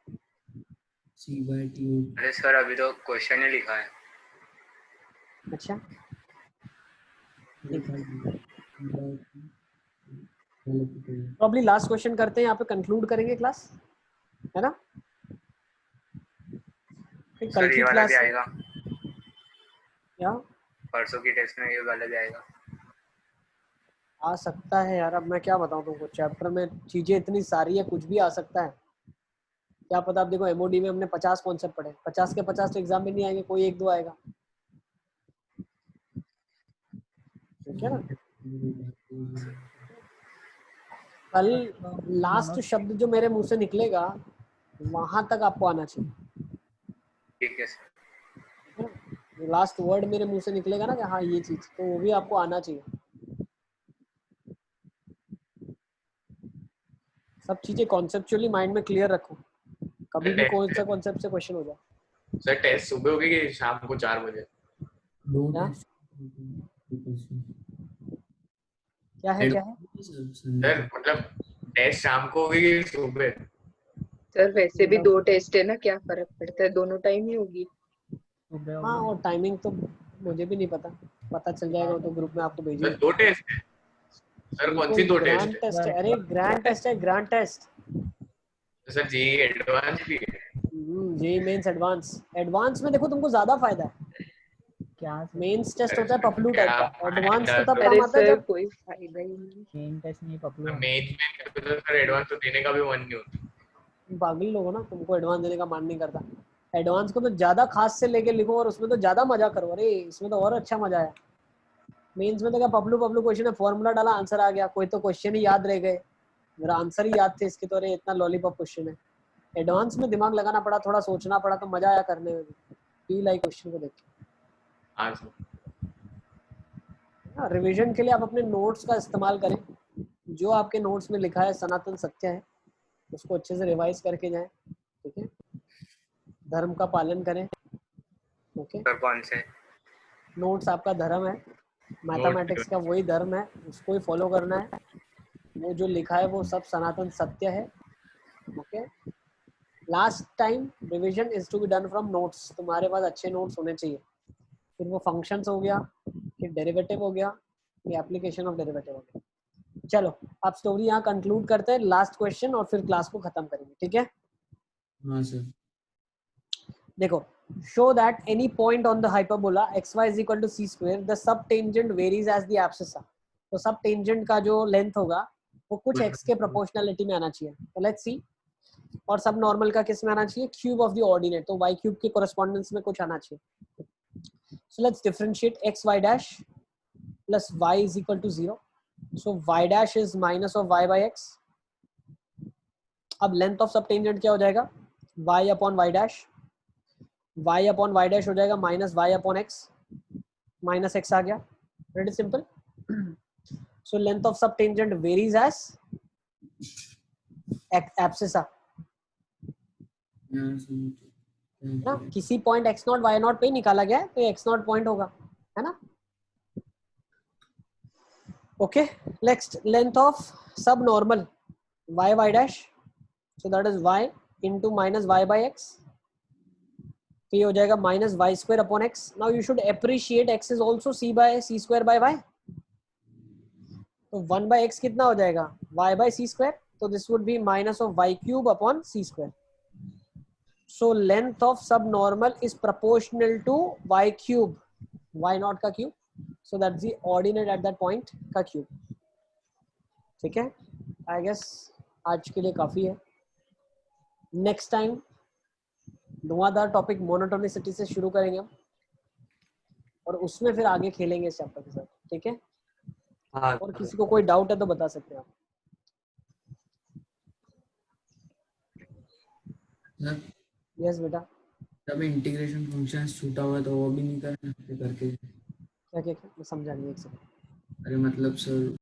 अरे sir अभी तो question ही लिखा है। अच्छा, probably last question करते हैं, यहाँ पे कंक्लूड करेंगे क्लास, है ना? कल सर की ये वाला क्लास भी आएगा, या परसों की टेस्ट में ये वाला भी आएगा। आ सकता है यार, अब मैं क्या बताऊं तुमको, चैप्टर में चीजें इतनी सारी है, कुछ भी आ सकता है, क्या पता। आप देखो एमओडी में हमने 50 कॉन्सेप्ट पढ़े, 50 के 50 तो एग्जाम में नहीं आएंगे, कोई एक दो आएगा, ठीक है ना? कल लास्ट शब्द जो मेरे मुंह से निकलेगा वहां तक आपको आना चाहिए, ठीक है सर। लास्ट वर्ड मेरे मुंह से निकलेगा ना कि हाँ ये चीज, तो वो भी आपको आना चाहिए। सब चीजें कॉन्सेप्चुअली माइंड में क्लियर रखो, कभी भी कौन सा कॉन्सेप्ट से क्वेश्चन हो जाए। सर टेस्ट सुबह होगी कि शाम को 4 बजे? क्या है सर मतलब टेस्ट शाम को होगी कि सुबह? सर वैसे भी 2 टेस्ट है ना, क्या फर्क पड़ता है, दोनों टाइम ही होगी। हाँ, और टाइमिंग तो मुझे भी नहीं पता, पता चल जाएगा तो ग्रुप में आपको भेजिए। सर 2 टेस्ट है सर, कौन सी 2 ग्रैंड टेस्ट टेस्ट है? अरे ग्रैंड टेस्ट है, ग्रैंड टेस्ट। सर जी एडवांस भी है? जी मेंस एडवांस, एडवांस में देखो तुमको ज्यादा फायदा है। क्या मेंस टेस्ट होता है पपलू टाइप का, एडवांस तो तब काम आता है जब कोई फायदा ही नहीं। मेन टेस्ट नहीं पपलू, मेन में सर एडवांस तो देने का भी मन नहीं होता। पागल लोग हो ना, तुमको एडवांस देने का मन नहीं करता। एडवांस को तो ज्यादा खास से लेके लिखो और उसमें तो ज्यादा मजा करो, अरे इसमें तो और अच्छा मजा है। मेंस में तो क्या पपलू पपलू क्वेश्चन है, फॉर्मूला डाला आंसर आ गया, कोई तो क्वेश्चन ही याद रह गए, मेरा आंसर ही याद थे इसके, तो अरे इतना लॉलीपॉप क्वेश्चन है। एडवांस में दिमाग लगाना पड़ा, थोड़ा सोचना पड़ा, तो मजा आया करने में, फील आई क्वेश्चन को देख के। रिवीजन के लिए आप अपने नोट्स का इस्तेमाल करें, जो आपके नोट्स में लिखा है सनातन सत्य है, उसको अच्छे से रिवाइज करके जाएं, ठीक है? धर्म का पालन करें, ओके? सर कौन से नोट्स आपका धर्म है, मैथमेटिक्स का वही धर्म है, उसको ही फॉलो करना है, वो जो लिखा है वो सब सनातन सत्य है, okay? Last time revision is to be done from notes, तुम्हारे पास अच्छे नोट्स होने चाहिए, फिर वो फंक्शंस हो गया, फिर डेरिवेटिव हो गया, ये एप्लीकेशन ऑफ डेरिवेटिव हो गया। चलो आप स्टोरी यहाँ कंक्लूड करते हैं, लास्ट क्वेश्चन, और फिर क्लास को खत्म करेंगे, ठीक है? हाँ सर। देखो, show that any point on the hyperbola xy is equal to c square, the subtangent varies as the abscissa. तो subtangent का जो लेंथ होगा वो कुछ x के प्रोपोर्शनलिटी में आना चाहिए, तो लेट्स सी। और सब नॉर्मल का किस में आना चाहिए? क्यूब ऑफ द ऑर्डिनेट, तो y क्यूब के कोरेस्पोंडेंस में कुछ आना चाहिए। So let's differentiate x y dash plus y is equal to 0, so y dash is minus of y by x। अब लेंथ ऑफ सबटेंजेंट क्या हो जाएगा? y upon y dash, y upon y dash हो जाएगा minus y upon x, minus x आ गया, very simple. So length of subtangent varies as abscissa, ना, किसी पॉइंट x0 y0 पे ही निकाला गया है, तो ये x0 पॉइंट होगा, है ना। ओके, नेक्स्ट लेंथ ऑफ सब normal y dash, so that is y into minus y by x, तो ये हो जाएगा minus y square upon x. Now you should appreciate x is also c by c square by y, तो 1 by x कितना हो जाएगा y by c square, तो this would be minus of y cube upon c square. So length of subnormal is proportional to y cube, y naught का cube, so that's the ordinate at that point का cube. ठीक है, I guess आज के लिए काफी है. Next time धुआंधार topic monotonicity से शुरू करेंगे हम, और उसमें फिर आगे खेलेंगे इस चैप्टर के साथ, ठीक है। और किसी को कोई डाउट है तो बता सकते हैं आप। यस बेटा, तब इंटीग्रेशन फंक्शन छूटा हुआ तो वो भी नहीं करना करके, क्या क्या क्या मैं समझा नहीं एक सेकंड। अरे मतलब सर